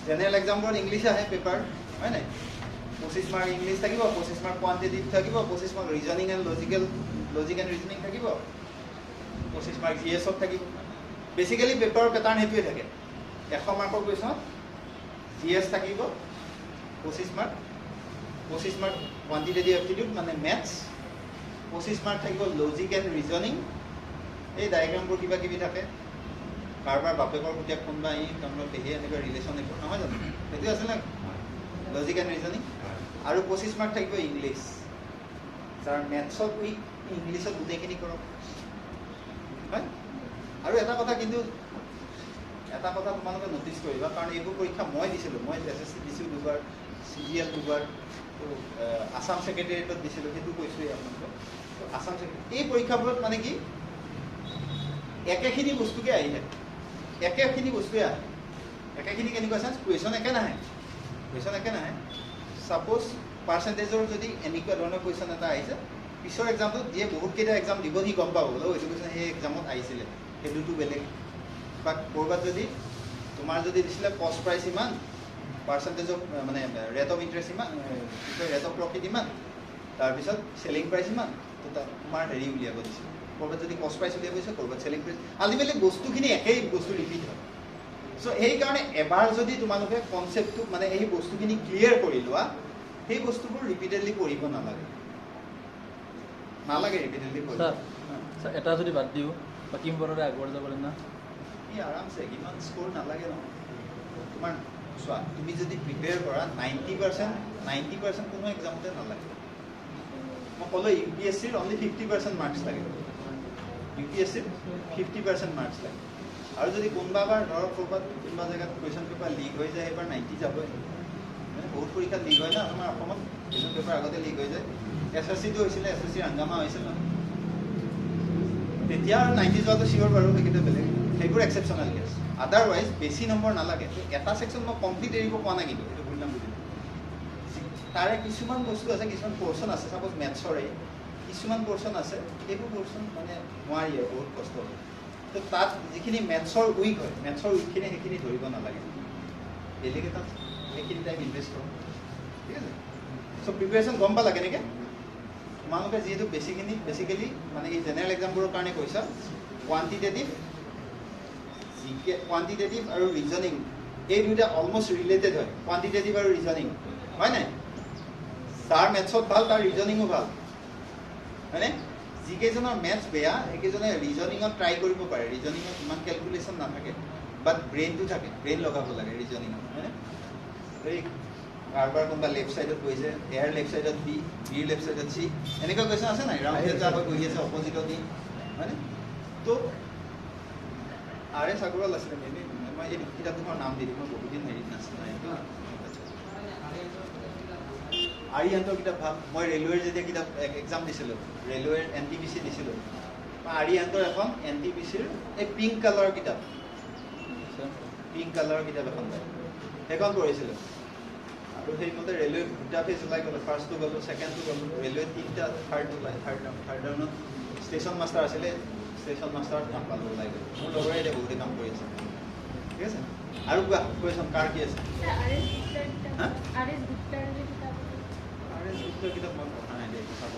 জেনেৰেল এক্সামবোৰত ইংলিছ আহে পেপাৰ, হয় নাই? 25 মাৰ্ক ইংলিছ থাকিব, 25 মাৰ্ক কোৱান্টিটিভ থাকিব, 25 mark reasoning and logic and reasoning থাকিব, 25 মাৰ্ক GS-ত থাকিব। বেচিকেলি পেপাৰৰ পেটাৰ্ণ সেইটোৱে থাকে। 100 মাৰ্কৰ কুৱেশ্যনত GS থাকিব 25 মাৰ্ক, 25 মাৰ্ক কোৱান্টিটেটিভ এপ্টিটিউড মানে মেথছ, 25 মাৰ্ক থাকিব লজিক এণ্ড ৰিজনিং। এই ডায়েগ্ৰামবোৰ কিবা কিবি থাকে, কাৰোবাৰ বাপেকৰ পুতেক কোনোবা আহি তেওঁলোকৰ পেহী এনেকুৱা ৰিলেশ্যন এইবোৰ নহয় জানো, সেইটো আছে না লজিক এণ্ড ৰিজনিং। আৰু 25 মাৰ্ক থাকিব ইংলিছ, যাৰ মেথছত উইক ইংলিছত গোটেইখিনি কৰক, হয়। আৰু এটা কথা তোমালোকে নটিচ কৰিবা, কাৰণ এইবোৰ পৰীক্ষা মই দিছিলোঁ, মই SSC দিছোঁ দুবাৰ, CGL দুবাৰ, আছাম ছেক্ৰেটেৰিয়েটত দিছিলোঁ, সেইটো কৈছোঁৱেই আপোনালোকক। আছাম ছেক্ৰেটেৰিয়েট এই পৰীক্ষাবোৰত মানে কি একেখিনি বস্তুকে আহি থাকে, একেখিনি বস্তুৱে আহে। একেখিনি কেনেকুৱা চান্স, কুৱেশ্যন একে নাহে, ছাপ'জ পাৰ্চেণ্টেজৰ যদি এনেকুৱা ধৰণৰ কুৱেশ্যন এটা আহিছে, পিছৰ এক্সামটোত যিয়ে বহুতকেইটা এক্সাম দিব সি গম পাব, এইটো কুৱেশ্যন সেই এক্সামত আহিছিলে, সেইটোতো বেলেগ। বা ক'ৰবাত যদি তোমাৰ যদি দিছিলে কষ্ট প্ৰাইচ ইমান, পাৰ্চেণ্টেজ অফ মানে ৰেট অফ ইণ্টাৰেষ্ট ইমান, ৰেট অফ প্ৰফিট ইমান, তাৰপিছত চেলিং প্ৰাইচ ইমান, তো তোমাৰ হেৰি উলিয়াব দিছিলে। ক'ৰবাত যদি কষ্ট প্ৰাইচ উলিয়াব দিছে, ক'ৰবাত চেলিং প্ৰাইচ, আল্টিমেটলি বস্তুখিনি একেই বস্তু ৰিপিট হয়। চ' সেইকাৰণে এবাৰ যদি তোমালোকে কনচেপ্টটো মানে এই বস্তুখিনি ক্লিয়াৰ কৰি লোৱা, সেই বস্তুবোৰ ৰিপিটেডলি পঢ়িব নালাগে ৰিপিটেডলি পঢ়িব। এটা যদি বাদ দিওঁ বাকী ইম্পৰ্টেণ্ট আগবঢ়াই যাব পাৰিম না? ই আৰামছে, ইমান স্ক'ৰ নালাগে নহয় তোমাৰ। চোৱা, তুমি যদি প্ৰিপেয়াৰ কৰা 90% কোনো এক্সামতে নালাগে। মই ক'লো UPSC-ৰ অনলি 50% মাৰ্কছ লাগে, UPSC-ৰ 50% মাৰ্কছ লাগে। আৰু যদি কোনোবাবাৰ ধৰক ক'ৰবাত কোনোবা জেগাত কুৱেশ্যন পেপাৰ লিক হৈ যায়, সেইবাৰ 90 যাবই। মানে বহুত পৰীক্ষাত লিক হয় না আমাৰ অসমত, কুৱেশ্যন পেপাৰ আগতে লিক হৈ যায়। SSC-টো হৈছিলে, SSC হাংগামা হৈছিল ন, তেতিয়া আৰু 90 যোৱাটো চিয়'ৰ বাৰু, সেইকেইটা বেলেগ, সেইবোৰ এক্সেপশ্যনেল কেছ। আদাৰৱাইজ বেছি নম্বৰ নালাগে। এটা ছেকশ্যন মই কমপ্লিট এৰিব পোৱা নাই, কিন্তু সেইটো ভুল নাম বুজিলোঁ। তাৰে কিছুমান বস্তু আছে, কিছুমান পৰ্চন আছে, ছাপ'জ মেথছৰে কিছুমান পৰ্চন আছে, সেইবোৰ পৰ্চন মানে নোৱাৰি আৰু বহুত কষ্ট হয়। তো তাত যিখিনি মেথছৰ উইক হয়, মেথছৰ উইকখিনি সেইখিনি ধৰিব নালাগে, বেলেগ এটা সেইখিনি টাইম ইনভেষ্ট কৰক, ঠিক আছে। চ' প্ৰিপেৰেশ্যন গম পালা কেনেকৈ? তোমালোকে যিহেতু বেচিকেলি মানে এই জেনেৰেল এক্সামবোৰৰ কাৰণে কৈছা, কোৱান্টিটেটিভ আৰু ৰিজনিং এই দুটা অলমষ্ট ৰিলেটেড হয়, কোৱান্টিটেটিভ আৰু ৰিজনিং, হয় নাই? যাৰ মেথছত ভাল তাৰ ৰিজনিঙো ভাল, হয়নে? যিকেইজনৰ মেথছ বেয়া সেইকেইজনে ৰিজনিঙত ট্ৰাই কৰিব পাৰে, ৰিজনিঙত ইমান কেলকুলেশ্যন নাথাকে, বাট ব্ৰেইনটো থাকে, ব্ৰেইন লগাব লাগে ৰিজনিঙত, হয়নে? এই কাৰোবাৰ কোনোবা লেফ্ট ছাইডত গৈছে, এয়াৰ লেফ্ট ছাইডত বি, বিৰ লেফ্ট ছাইডত চি, এনেকুৱা কুৱেশ্যন আছে নাই? ৰাউণ্ড এটা গৈ আছে অপজিটত ই, হয়নে? তো RS আগৰৱাল আছিলে মেবি মই এই কিতাপখনৰ নাম দি দিম মই বহুত দিন হেৰিত নাছিল আৰিহান্তৰ কিতাপ ভাল মই ৰেলৱেৰ যেতিয়া কিতাপ এক্সাম দিছিলোঁ ৰেলৱেৰ NTPC দিছিলোঁ মই আৰিহান্তৰ এখন NTPCৰ এই পিংক কালাৰৰ কিতাপ এখন পায় সেইখন পঢ়িছিলোঁ আৰু সেইমতে ৰেলৱে দুটা ফেজ ওলাই গ'লো ফাৰ্ষ্টটো গ'লো ছেকেণ্ডটো গ'লো ৰেলৱে তিনিটা থাৰ্ড ৰাউণ্ডত ষ্টেচন মাষ্টাৰ আছিলে ষ্টেচন মাষ্টাৰত কাম পালোঁ ওলাই গ'লো মোৰ লগৰে এতিয়া বহুতে কাম কৰি আছে ঠিক আছে আৰু কোৱা কুৱেশ্যন কাৰ কি আছে RS গুপ্তাৰ যে কিতাপ RS গুপ্তাৰ কিতাপ মই পঢ়া নাই দেই চাব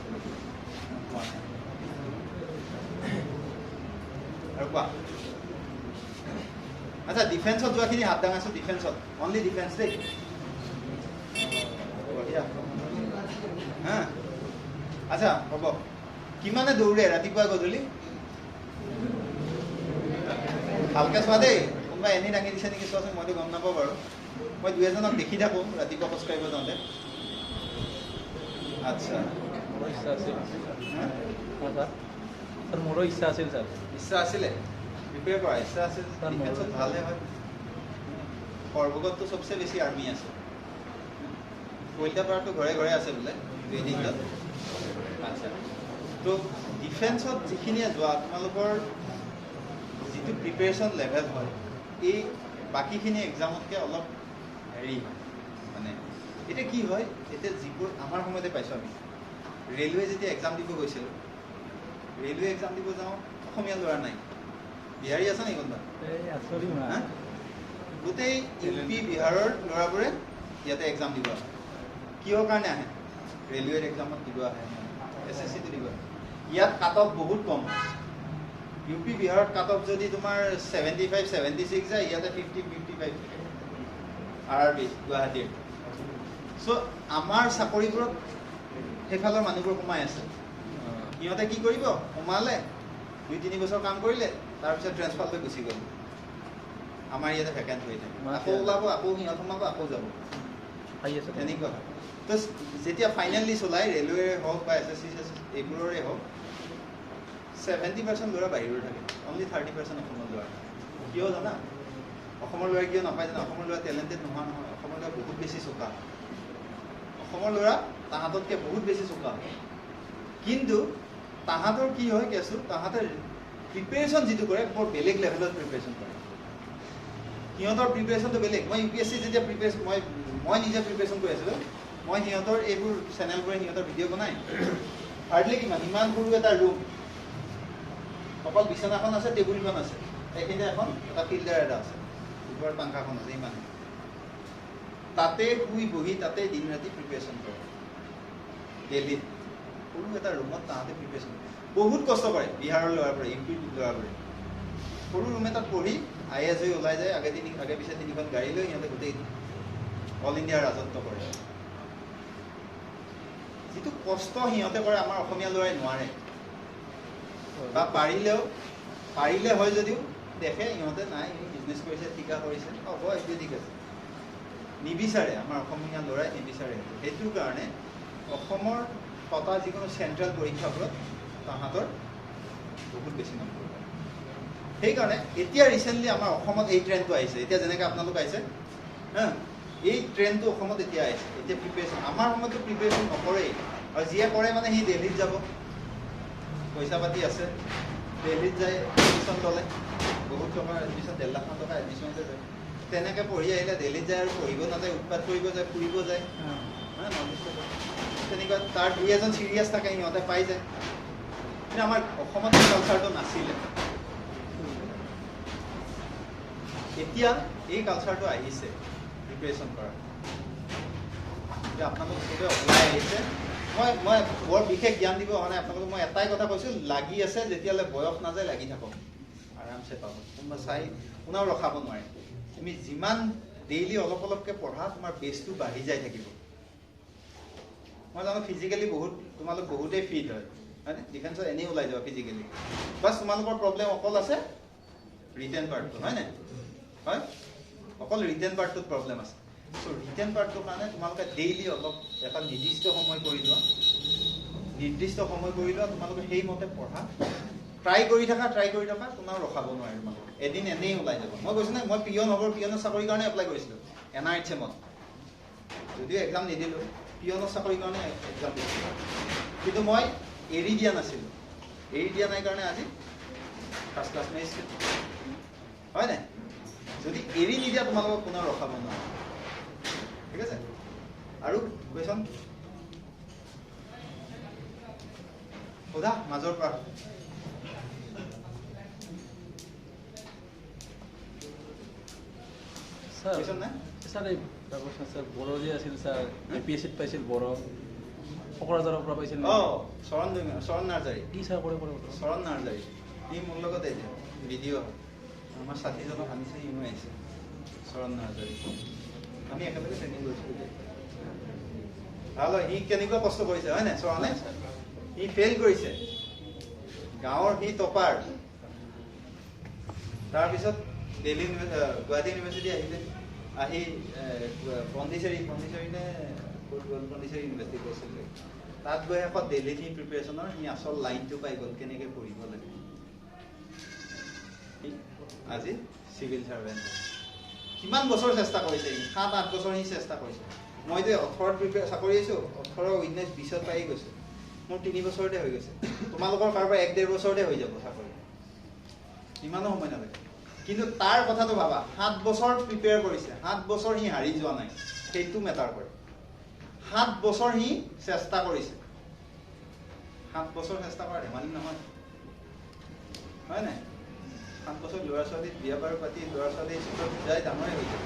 আৰু কোৱা আচ্ছা ডিফেন্সত যোৱাখিনি হাত দাঙাইছোঁ ডিফেন্সত অনলি ডিফেন্স দেই হা আচ্ছা হ'ব কিমানে দৌৰে ৰাতিপুৱা গধূলি ভালকৈ চোৱা দেই কোনোবা এনেই দাঙি দিছে নেকি চোৱাচোন মইতো গম নাপাওঁ বাৰু মই দুই এজনক দেখি থাকোঁ ৰাতিপুৱা খোজকাঢ়িব যাওঁতে আচ্ছা মোৰো ইচ্ছা আছিল ছাৰ মোৰো ইচ্ছা আছিল ছাৰ ইচ্ছা আছিলে প্ৰিপেয়াৰ কৰা ইচ্ছা আছিল ডিফেন্সত ভালহে হয় সৰ্বগতটো চবচে বেছি আৰ্মি আছে কইলাপাৰাটো ঘৰে ঘৰে আছে বোলে বেডিংত আচ্ছা তো ডিফেন্সত যিখিনিয়ে যোৱা তোমালোকৰ যিটো প্ৰিপেৰেশ্যন লেভেল হয় এই বাকীখিনি এক্সামতকৈ অলপ হেৰি হয় মানে এতিয়া কি হয় এতিয়া যিবোৰ আমাৰ সময়তে পাইছোঁ আমি ৰেলৱে যেতিয়া এক্সাম দিব গৈছিলোঁ ৰেলৱে এক্সাম দিব যাওঁ অসমীয়া ল'ৰা নাই বিহাৰী আছে নেকি কোনোবা গোটেই UP বিহাৰৰ ল'ৰাবোৰে ইয়াতে এক্সাম দিব আহে কিহৰ কাৰণে আহে ৰেলৱেৰ এক্সামত দিব আহে SSCটো দিব ইয়াত কাট অফ বহুত কম UP বিহাৰত কাট অফ যদি তোমাৰ 75 76 যায় ইয়াতে 50 55 RRB গুৱাহাটীৰ চ' আমাৰ চাকৰিবোৰত সেইফালৰ মানুহবোৰ সোমাই আছে সিহঁতে কি কৰিব সোমালে 2-3 বছৰ কাম কৰিলে তাৰপিছত ট্ৰেন্সফাৰ হৈ গুচি গ'ল আমাৰ ইয়াতে ভেকেণ্ট হৈ থাকে আকৌ ওলাব আকৌ সিহঁত সোমাব আকৌ যাব এনেকুৱা হয় তো যেতিয়া ফাইনেল লিষ্ট ওলায় ৰেলৱে হওক বা SSC এইবোৰৰে হওক 70% ল'ৰা বাহিৰৰ থাকে অনলি 30% অসমৰ ল'ৰা কিয় জানা অসমৰ ল'ৰাই কিয় নাপায় জানা অসমৰ ল'ৰা টেলেণ্টেড নোহোৱা নহয় অসমৰ ল'ৰা বহুত বেছি চোকা অসমৰ ল'ৰা তাহাঁততকৈ বহুত বেছি চোকা কিন্তু তাহাঁতৰ কি হয় কেছটো তাহাঁতে প্ৰিপেৰেশ্যন যিটো কৰে বৰ বেলেগ লেভেলত প্ৰিপেৰেশ্যন কৰে সিহঁতৰ প্ৰিপেৰেশ্যনটো বেলেগ মই UPSC যেতিয়া প্ৰিপেৰেশ্যন মই নিজে প্ৰিপেৰেশ্যন কৰি আছিলোঁ মই সিহঁতৰ এইবোৰ চেনেলবোৰে সিহঁতৰ ভিডিঅ' বনাই হাৰ্ডলি কিমান ইমান সৰু এটা ৰুম অকল বিচনাখন আছে টেবুলখন আছে এইখিনিতে এখন এটা ফিল্টাৰ এটা আছে ওপৰত পাংখাখন আছে ইমান তাতে শুই বহি তাতে দিন ৰাতি প্ৰিপেৰেশ্যন কৰে দিল্লীত সৰু এটা ৰুমত তাহাঁতে প্ৰিপেৰেশ্যন কৰে বহুত কষ্ট কৰে বিহাৰৰ ল'ৰাবোৰে UP ল'ৰাবোৰে সৰু ৰুম এটাত পঢ়ি IAS হৈ ওলাই যায় আগে পিছে 3খন গাড়ী লৈ সিহঁতে গোটেই অল ইণ্ডিয়াৰ ৰাজত্ব কৰে যিটো কষ্ট সিহঁতে কৰে আমাৰ অসমীয়া ল'ৰাই নোৱাৰে বা পাৰিলে হয় যদিও দেখে ইহঁতে নাই বিজনেছ কৰিছে ঠিকা কৰিছে হ'ব এইটো ঠিক আছে নিবিচাৰে আমাৰ অসমীয়া ল'ৰাই নিবিচাৰে সেইটোৰ কাৰণে অসমৰ পতা যিকোনো চেণ্ট্ৰেল পৰীক্ষাবোৰত তাহাঁতৰ বহুত বেছি নম্বৰ পায় সেইকাৰণে এতিয়া ৰিচেণ্টলি আমাৰ অসমত এই ট্ৰেণ্ডটো আহিছে এতিয়া যেনেকৈ আপোনালোক আহিছে হা এই ট্ৰেণ্ডটো অসমত এতিয়া আহিছে এতিয়া প্ৰিপেৰেশ্যন আমাৰ সময়তো প্ৰিপেৰেশ্যন নকৰেই আৰু যিয়ে কৰে মানে সি দিল্লীত যাব পইচা পাতি আছে দিল্লীত যায় এডমিশ্যন ল'লে বহুত টকা এডমিশ্যন 1.5 লাখ টকা এডমিশ্যনতে যায় তেনেকৈ পঢ়ি আহিলে দিল্লীত যায় আৰু পঢ়িব নাযায় উৎপাত কৰিব যায় ফুৰিব যায় তেনেকুৱা তাৰ 2-এজন চিৰিয়াছ থাকে সিহঁতে পাই যায় কিন্তু আমাৰ অসমত কালচাৰটো নাছিলে এতিয়া এই কালচাৰটো আহিছে প্ৰিপেৰেশ্যন কৰা এতিয়া আপোনালোক চবে ওলাই আহিছে মই বৰ বিশেষ জ্ঞান দিব অহা নাই আপোনালোকক মই এটাই কথা কৈছোঁ লাগি আছে যেতিয়ালৈ বয়স নাযায় লাগি থাকক আৰামছে পাব কোনোবা চাই কোনেও ৰখাব নোৱাৰে তুমি যিমান ডেইলি অলপ অলপকৈ পঢ়া তোমাৰ বেছটো বাঢ়ি যাই থাকিব মই জানো ফিজিকেলি তোমালোক বহুতেই ফিট হয় হয়নে ডিফেন্সত এনেই ওলাই যাবা ফিজিকেলি বাছ তোমালোকৰ প্ৰব্লেম অকল আছে ৰিটেন পাৰ্টটো হয়নে হয় অকল ৰিটেন পাৰ্টটোত প্ৰব্লেম আছে চ' ৰিটেন পাৰ্টটোৰ কাৰণে তোমালোকে ডেইলি অলপ এটা নিৰ্দিষ্ট সময় কৰি লোৱা তোমালোকে সেইমতে পঢ়া ট্ৰাই কৰি থকা তোমাৰ ৰখাব নোৱাৰে মানুহ এদিন এনেই ওলাই যাব মই কৈছোঁ নাই মই পিয়নৰ চাকৰিৰ কাৰণে এপ্লাই কৰিছিলোঁ NRHM-ত যদিও এক্সাম নিদিলোঁ পিয়নৰ চাকৰিৰ কাৰণে এক্সাম দিছিলোঁ কিন্তু মই এৰি দিয়া নাছিলোঁ এৰি দিয়া নাই কাৰণে আজি ফাৰ্ষ্ট ক্লাছ মাৰিছিলোঁ হয় নাই যদি এৰি নিদিয়া তোমালোকক পুনৰ ৰখাব নোৱাৰে ঠিক আছে আৰু কুৱেশ্যন সোধা মাজৰ পৰা কুৱেশ্যন নাই স্যাৰ এই স্যাৰ বড়ো যে আছিল স্যাৰ APSCত পাইছিল বড়ো কোকৰাঝাৰৰ পৰা পাইছিল চৰণ নাৰ্জাৰী কি স্যাৰ কৰে চৰণ নাৰ্জাৰী ই মোৰ লগত আহিছে ভিডিঅ' আমাৰ 60জনক আনিছে ইও আহিছে চৰণ নাৰ্জাৰী আমি একেলগে ট্ৰেইনিং কৰিছিলোঁ ভাল হয় সি কেনেকুৱা কষ্ট কৰিছে হয় নাই চৰণে সি ফেইল কৰিছে গাঁৱৰ সি টপাৰ তাৰপিছত দিল্লী গুৱাহাটী ইউনিভাৰ্চিটি আহিলে আহি পণ্ডিচেৰী নে পণ্ডিচেৰী ইউনিভাৰ্চিটি কৰিছিলে তাত গৈ আকৌ দিল্লীত সি প্ৰিপেৰেশ্যনৰ সি আচল লাইনটো পাই গ'ল কেনেকৈ পঢ়িব লাগে আজি চিভিল চাৰ্ভেণ্ট কিমান বছৰ চেষ্টা কৰিছে সি 7-8 বছৰ সি চেষ্টা কৰিছে মইতো 18ত চাকৰি আহিছোঁ 18-19-20ত পাই গৈছোঁ মোৰ 3 বছৰতে হৈ গৈছে তোমালোকৰ কাৰোবাৰ 1-1.5 বছৰতে হৈ যাব চাকৰি ইমানো সময় নালাগে কিন্তু তাৰ কথাটো ভাবা 7 বছৰ প্ৰিপেয়াৰ কৰিছে 7 বছৰ সি হাৰি যোৱা নাই সেইটো মেটাৰ কৰে 7 বছৰ সি চেষ্টা কৰিছে 7 বছৰ চেষ্টা কৰা ধেমালি নহয় হয় নাই 7 বছৰ ল'ৰা ছোৱালী বিয়া বাৰু পাতি ল'ৰা ছোৱালী স্কুলত বুজাই ডাঙৰে হৈছে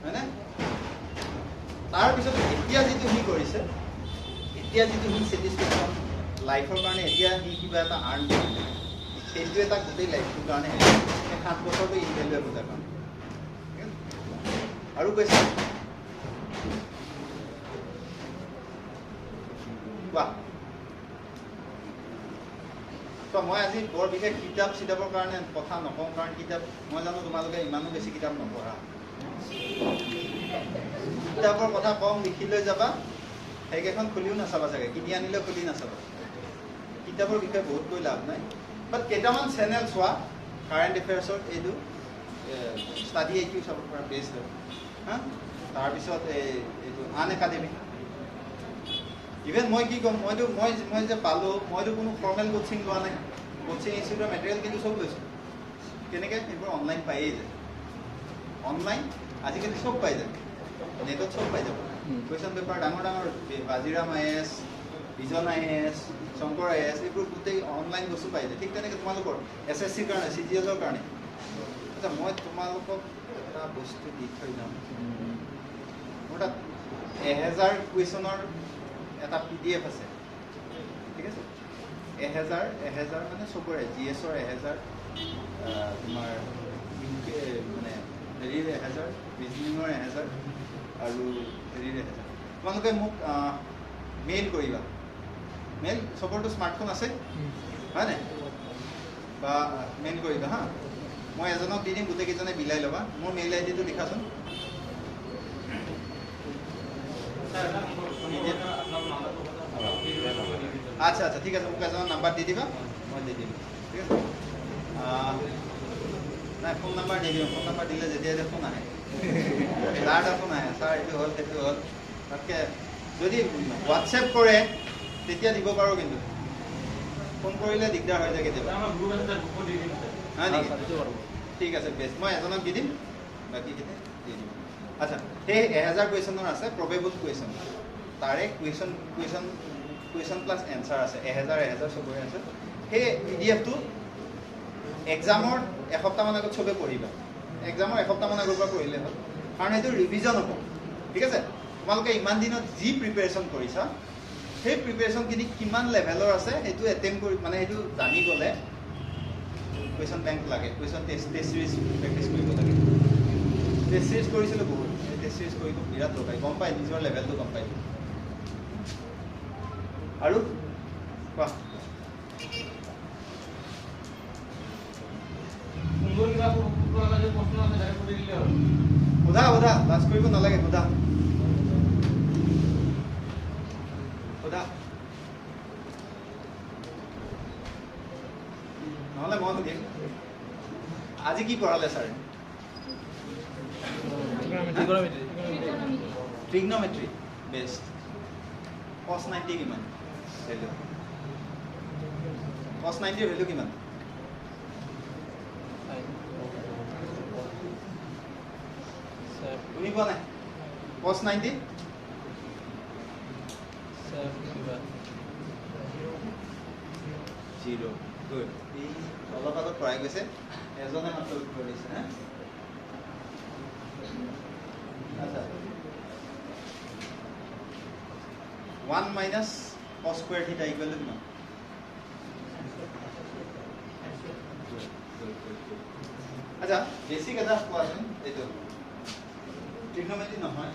হয় নাই তাৰপিছত এতিয়া যিটো সি কৰিছে এতিয়া যিটো সি ছেটিছফেকশ্যন লাইফৰ কাৰণে এতিয়া সি কিবা এটা আৰ্ণ কৰিছে সেইটো এটা গোটেই লাইফটোৰ কাৰণে 7 বছৰটো ইনভেলুৱেবল তাৰ কাৰণে আৰু কৈছে কোৱা মই আজি বৰ বিশেষ কিতাপৰ কাৰণে কথা নকওঁ কাৰণ কিতাপ মই জানো তোমালোকে ইমানো বেছি কিতাপ নপঢ়া কিতাপৰ কথা কম লিখি লৈ যাবা সেইকেইখন খুলিও নাচাবা চাগে কিনি আনিলেও খুলি নাচাবা কিতাপৰ বিষয়ে বহুত কৈ লাভ নাই বাট কেইটামান চেনেল চোৱা কাৰেণ্ট এফেয়াৰ্ছৰ এইটো ষ্টাডি এইটো চাব পৰা বেষ্ট হয় হা তাৰপিছত এইটো আন একাডেমি ইভেন মই কি ক'ম মই যে পালোঁ মইতো কোনো ফৰ্মেল কোচিং লোৱা নাই কোচিং ইনষ্টিটিউটৰ মেটেৰিয়েল কিন্তু চব লৈছোঁ কেনেকৈ এইবোৰ অনলাইন পায়েই যায় অনলাইন আজিকালি চব পাই যায় নেটত চব পাই যাব কুৱেশ্যন পেপাৰ ডাঙৰ বাজিৰাম IAS বিজন IAS শংকৰ IAS এইবোৰ গোটেই অনলাইন বস্তু পাই যায় ঠিক তেনেকৈ তোমালোকৰ SSCৰ কাৰণে CGLৰ কাৰণে আচ্ছা মই তোমালোকক এটা বস্তু দি থৈ যাম মোৰ তাত 1000 কুৱেশ্যনৰ এটা PDF আছে ঠিক আছে 1000 মানে চবৰে GSৰ 1000 তোমাৰ মানে হেৰিৰ 1000 ৰিজনিঙৰ 1000 আৰু হেৰিৰ 1000 তোমালোকে মোক মেইল কৰিবা মেইল চবৰতো স্মাৰ্টফোন আছে হয় নাই বা মেইল কৰিবা হা মই এজনক দি দিম গোটেইকেইজনে মিলাই ল'বা মোৰ মেইল আইডিটো লিখাচোন আচ্ছা আচ্ছা ঠিক আছে মোক এজনৰ নাম্বাৰ দি দিবা মই দি দিম ঠিক আছে নাই ফোন নাম্বাৰ দি দিম ফোন নাম্বাৰ দিলে যেতিয়া ফোন আহে তাৰ ফোন আহে ছাৰ এইটো হ'ল সেইটো হ'ল তাতকৈ যদি হোৱাটছএপ কৰে তেতিয়া দিব পাৰোঁ কিন্তু ফোন কৰিলে দিগদাৰ হৈ যায় কেতিয়াবা হয় নেকি ঠিক আছে বেষ্ট মই এজনক দি দিম বাকীখিনি দি দিম আচ্ছা সেই 1000 কুৱেশ্যনৰ আছে প্ৰবেবল কুৱেশ্যন তাৰে কুৱেশ্যন প্লাছ এনচাৰ আছে 1000 চবৰে আছে সেই PDFটো এক্সামৰ এসপ্তাহমান আগত চবে পঢ়িবা এক্সামৰ এসপ্তাহমান আগৰ পৰা পঢ়িলে হ'ল কাৰণ সেইটো ৰিভিজন হ'ব ঠিক আছে তোমালোকে ইমান দিনত যি প্ৰিপেৰেশ্যন কৰিছা সেই প্ৰিপেৰেশ্যনখিনি কিমান লেভেলৰ আছে সেইটো এটেম্প কৰি মানে সেইটো জানি গ'লে কুৱেশ্যন বেংক লাগে কুৱেশ্যন টেষ্ট চিৰিজ প্ৰেক্টিচ কৰিব লাগে টেষ্ট চিৰিজ কৰিছিলোঁ বহুত টেষ্ট চিৰিজ কৰিব বিৰাট দৰকাৰ গম পায় নিজৰ লেভেলটো গম পায় আৰু কোৱা সোধা লাজ কৰিব নালাগে সোধা কি পঢ়ালে ছাৰে trigonometry ট্ৰিগনমেট্ৰি বেষ্ট cos 90 কিমান ভ্যালু cos 90 ৰ ভ্যালু কিমান তুমি কোৱা নাই cos 90 0 গুড এই অলপ আগত পঢ়াই গৈছে এজনে মাত্ৰ উত্তৰ দিছে হা আচ্ছা 1 minus cos square theta equal to কিমান আচ্ছা বেসিক এটা কোৱাচোন এইটো ট্ৰিগনমেট্ৰি নহয়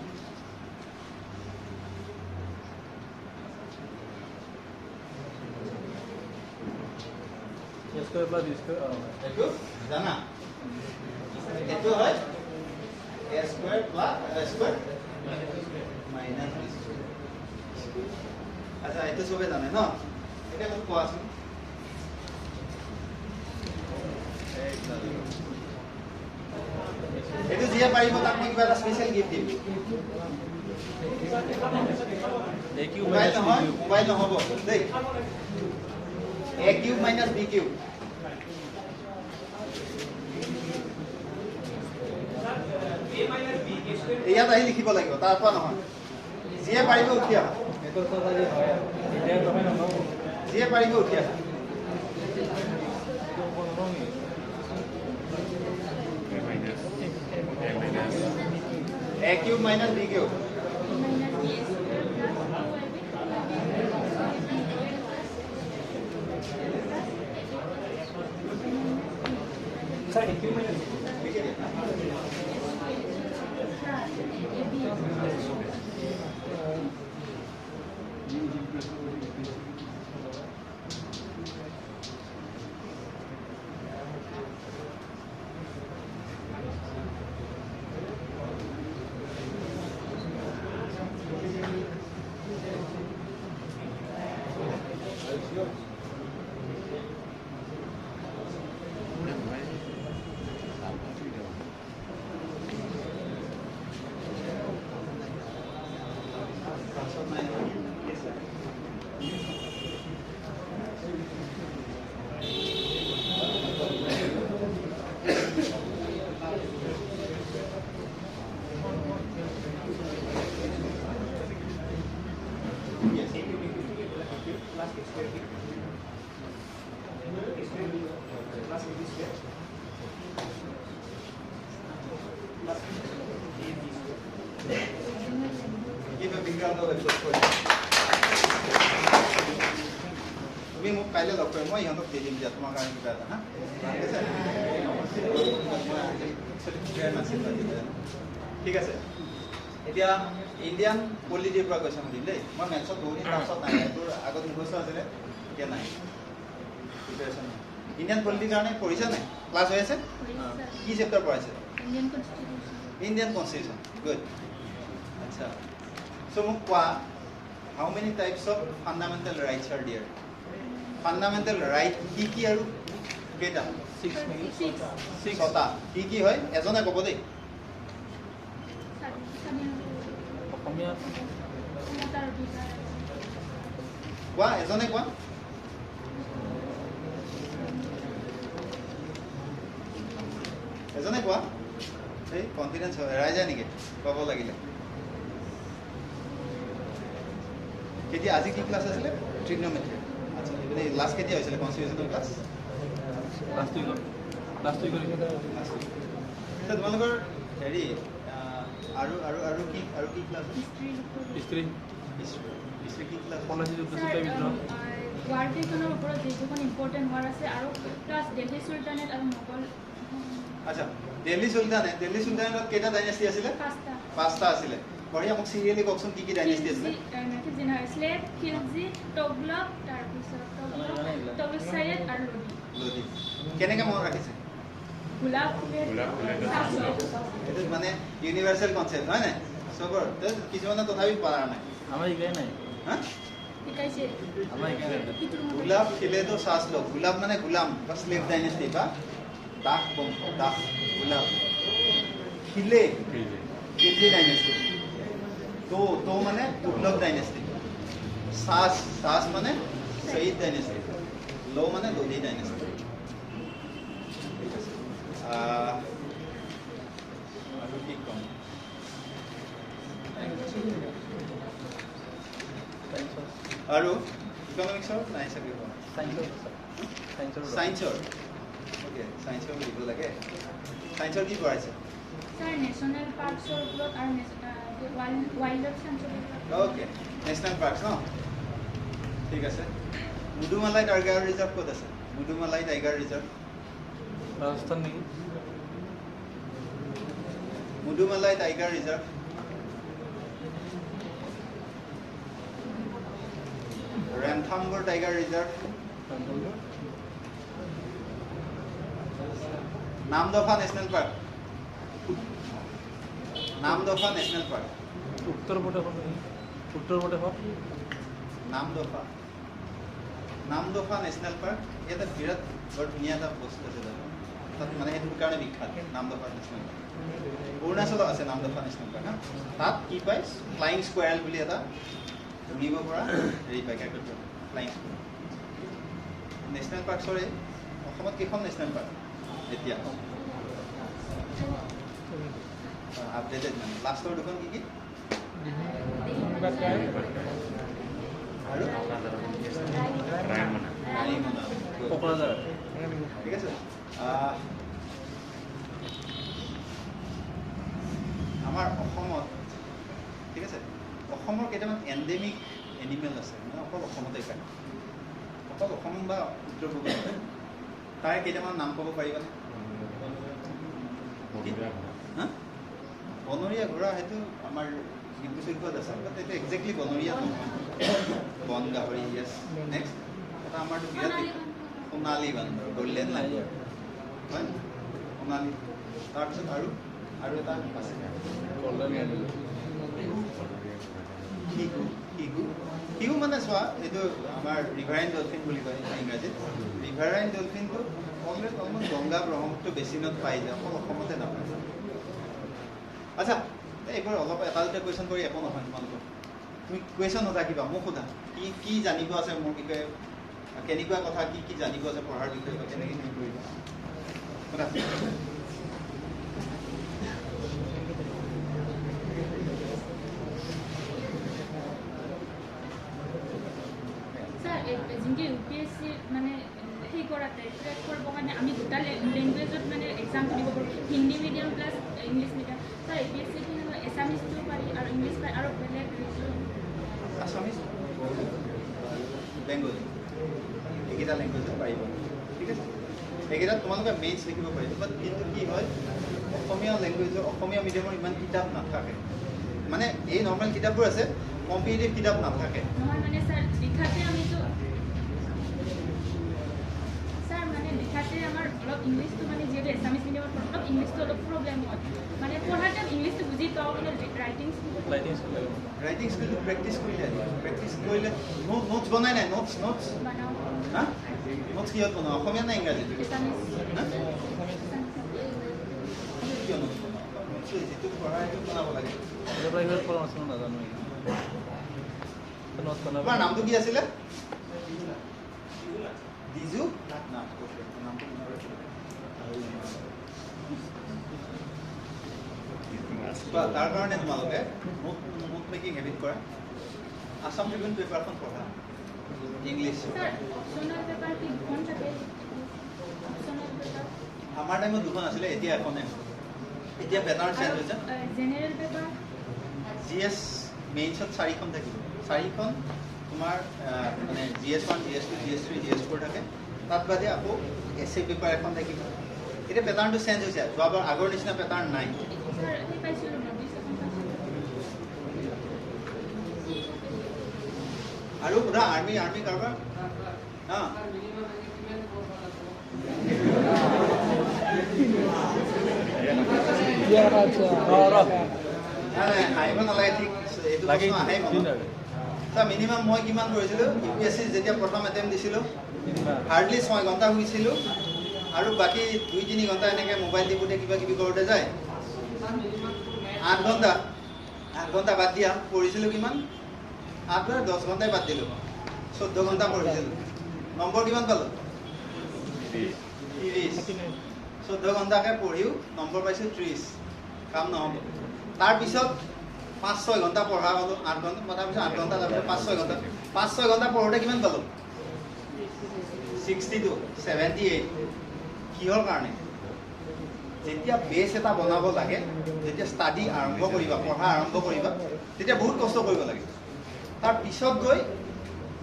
a square plus b square এইটো জানা এইটো হয় a square plus a square minus b square আচ্ছা এইটো সবে জানে ন এটা মোক কোৱাচোন এইটো যিয়ে পাৰিব তাক মই কিবা এটা স্পেশাল গিফট দিম মোবাইল নহ'ব দেই a cube minus b cube ইয়াত আহি লিখিব লাগিব তাৰ পৰা নহয় যিয়ে পাৰিব উঠি আহা যিয়ে পাৰিব উঠি আহা a cube minus b cube তুমি মোক কাইলৈ লগ কৰিম মই ইহঁতক দি দিম দিয়া তোমাৰ কাৰণে কিবা এটা হা ঠিক আছে এতিয়া ইণ্ডিয়ান পলিটিৰ পৰা কৈছে সুধিম দেই মই মেথছত বহুত দিন পাছত নাই এইটোৰ আগত মুখস্থ আছিলে এতিয়া নাই প্ৰিপেৰেশ্যন ইণ্ডিয়ান পলিটিৰ কাৰণে পঢ়িছে নাই ক্লাছ হৈ আছে কি চেপ্টাৰ পঢ়াইছে ইণ্ডিয়ান কনষ্টিটিউশ্যন গুড আচ্ছা চ' মোক কোৱা how many types of fundamental rights are there fundamental right কি কি আৰু কেইটা ছটা কি হয় এজনে ক'ব দেই কোৱা এজনে কোৱা এজনে কোৱা এই কনফিডেন্স হেৰাই যায় নেকি ক'ব লাগিলে কেতিয়া আজি কি ক্লাছ আছিলে ট্ৰিগনমেট্ৰি আচ্ছা মানে লাষ্ট কেতিয়া হৈছিলে কনষ্টিটিউশ্যনেল ক্লাছ লাষ্ট উইক তোমালোকৰ হেৰি আৰু আৰু আৰু কি ক্লাছ history কি ক্লাছ পলিচি যুদ্ধ বিদ্ৰোহ ৱাৰ কেইখনৰ ওপৰত যিখন ইম্পৰ্টেণ্ট ৱাৰ আছে আৰু প্লাছ দিল্লী চুলতানেট আৰু মোগল আচ্ছা দিল্লী চুলতানেটত কেইটা ডাইনেষ্টি আছিলে পাঁচটা আছিলে বঢ়িয়া মোক চিৰিয়েলি কওকচোন কি কি ডাইনেষ্টি আছিলে শ্লেভ খিলজি তগলক তাৰপিছত তগলক আৰু লোধি কেনেকৈ মনত ৰাখিছে গোলাপ এইটো মানে ইউনিভাৰ্চেল কনচেপ্ট হয় নাই চবৰ কিছুমানে তথাপি পৰা নাই আমাৰ শিকাই নাই হা শিকাইছে আমাৰ শিকাই নাই গোলাপ খেলে তো শ্বাস লো গোলাপ মানে গোলাম বা স্লেভ ডাইনেষ্টি বা দাস বংশ দাস গোলাপ খিলে খিলজি ডাইনেষ্টি তো মানে তুগলক ডাইনেষ্টি সাজ মানে সঈদ ডাইনেষ্টি লো মানে লোধি ডাইনেষ্টি আৰু কি ক'ম আৰু ইকনমিক্সৰ নাই চাগে সায়েন্সৰ ওকে সায়েন্সৰ দিব লাগে সায়েন্সৰ কি পঢ়াইছে স্যাৰ ন্যাশনাল পাৰ্কসৰ ওপৰত আৰু wild life sanctuary okay national parks ন ঠিক আছে মুডুমালাই টাইগাৰ ৰিজাৰ্ভ ক'ত আছে মুডুমালাই টাইগাৰ ৰিজাৰ্ভ ৰাজস্থান নেকি Mudumalai tiger reserve Ranthambore tiger reserve Namdapha national park Namdapha national park উত্তৰ প্ৰদেশত নামদফা নেশ্যনেল পাৰ্ক এটা বিৰাট বৰ ধুনীয়া এটা বস্তু আছে তাত মানে সেইটোৰ কাৰণে বিখ্যাত নামদফা নেশ্যনেল পাৰ্ক অৰুণাচলত আছে নামদফা নেশ্যনেল পাৰ্ক তাত কি পায় ফ্লাইং স্কুৱেৰেল বুলি এটা উৰিব পৰা হেৰি পায় ফ্লাইং স্কুৱেৰেল নেশ্যনেল পাৰ্কছৰে অসমত কেইখন নেশ্যনেল পাৰ্ক এতিয়া আপডেটেড মানে লাষ্টৰ দুখন কি আৰু কোকৰাঝাৰ ঠিক আছে আমাৰ অসমত ঠিক আছে অসমৰ কেইটামান এণ্ডেমিক এনিমেল আছে মানে অকল অসমতে পায় অকল অসম বা উত্তৰ পূৰ্বত তাৰে কেইটামান নাম ক'ব পাৰিবানে বনৰীয়া ঘোঁৰা সেইটো আমাৰ ডিব্ৰুচৈখোৱাত আছে বাট এইটো একজেক্টলি বনৰীয়া নহয় বন গাহৰি য়েছ নেক্সট এটা আমাৰতো বিৰাট সোণালী বান্দৰ গল্ডেন লাইন হয় সোণালী তাৰপিছত আৰু এটা আছে শিহু মানে চোৱা এইটো আমাৰ ৰিভাৰাইন ডলফিন বুলি কয় ইংৰাজীত ৰিভাৰাইন ডলফিনটো অলৰেডি অলপমান গংগা ব্ৰহ্মপুত্ৰ বেচিনত পাই যায় অকল অসমতে নাপায় আচ্ছা এইবাৰ অলপ এটা দুটা কুৱেশ্যন কৰি একো নহয় তোমালোকৰ তুমি কুৱেশ্যন নাথাকিবা মোক সোধা কি জানিব আছে মোৰ বিষয়ে কেনেকুৱা কথা কি জানিব আছে পঢ়াৰ বিষয়ে বা কেনেকৈ কি কৰিবা সোধা जिनके यूपीएससी মানে সেই কৰাতে ট্ৰেক কৰিব কাৰণে আমি দুটা লেংগুৱেজত মানে এক্সাম দিব পাৰোঁ Hindi medium plus English medium তাৰ এপিএসসি এছামিজটো পাৰি আৰু ইংলিছ পাৰি আৰু বেলেগ আছামিজ বেংগলী এইকেইটা লেংগুৱেজত পাৰিব ঠিক আছে এইকেইটাত তোমালোকে মেইনছ লিখিব পাৰিব বাট কিন্তু কি হয় অসমীয়া লেংগুৱেজৰ অসমীয়া মিডিয়ামৰ ইমান কিতাপ নাথাকে মানে এই নৰ্মেল কিতাপবোৰ আছে কম্পিটিটিভ কিতাপ নাথাকে নহয় মানে স্যার লিখাতে আমিতো স্যার মানে লিখাতে আমার অলপ ইংলিশটো মানে যেহেতু এছামিজ মিডিয়ামত অলপ ইংলিশটো অলপ প্ৰব্লেম হয় মানে পঢ়াতে ইংলিশটো বুজি পাওঁ মানে ৰাইটিং স্কিলটো প্ৰেক্টিছ কৰিলে নোটছ বনাই নাই নোটছ বনাওঁ হা নোটছ কিহত বনাওঁ অসমীয়া নে ইংৰাজীত এছামিজ কিয় নোটছ বনাওঁ নোটছ যিটো পঢ়া সেইটো বনাব লাগে প্ৰাইভেট পৰামৰ্শ নাজানো তোমাৰ নামটো কি আছিলে দিজু নামটো তাৰ কাৰণে তোমালোকে নোট মেকিং হেবিট কৰা আসাম ট্ৰিবিউন পেপাৰখন পঢ়া ইংলিছ আমাৰ টাইমত দুখন আছিলে এতিয়া এখনে এতিয়া পেটাৰ্ণ চেঞ্জ হৈছে জেনেৰেল পেপাৰ জিএছ মেইনছত 4খন থাকিব 4খন তোমাৰ মানে GS1 GS2 GS3 GS4 থাকে তাত বাদে আকৌ এছএ পেপাৰ এখন থাকিব এতিয়া পেটাৰ্ণটো চেঞ্জ হৈছে যোৱাবাৰ আগৰ নিচিনা পেটাৰ্ণ নাই আৰু পুৰা আৰ্মি কাৰোবাৰ হাঁহিব নালাগে ঠিক এইটো প্ৰশ্ন আহে মিনিমাম মই কিমান কৰিছিলোঁ ইউপিএছচি যেতিয়া প্ৰথম এটেম্প দিছিলোঁ হাৰ্ডলি 6 ঘণ্টা শুইছিলোঁ আৰু বাকী 2-3 ঘণ্টা এনেকৈ মোবাইল টিপুতে কিবা কিবি কৰোঁতে যায় 8 ঘণ্টা বাদ দিয়া পঢ়িছিলোঁ কিমান 8 বা 10 ঘণ্টাই বাদ দিলোঁ 14 ঘণ্টা পঢ়িছিলোঁ নম্বৰ কিমান পালোঁ 30 14 ঘণ্টাকৈ পঢ়িও নম্বৰ পাইছোঁ 30 কাম নহ'ব তাৰপিছত 5-6 ঘণ্টা পঢ়া পালোঁ 8 ঘণ্টা তাৰপিছত 8 ঘণ্টা তাৰপিছত 5-6 ঘণ্টা 5-6 ঘণ্টা পঢ়োঁতে কিমান পালোঁ 62 78 কিহৰ কাৰণে যেতিয়া বেছ এটা বনাব লাগে যেতিয়া ষ্টাডি আৰম্ভ কৰিবা পঢ়া আৰম্ভ কৰিবা তেতিয়া বহুত কষ্ট কৰিব লাগে তাৰ পিছত গৈ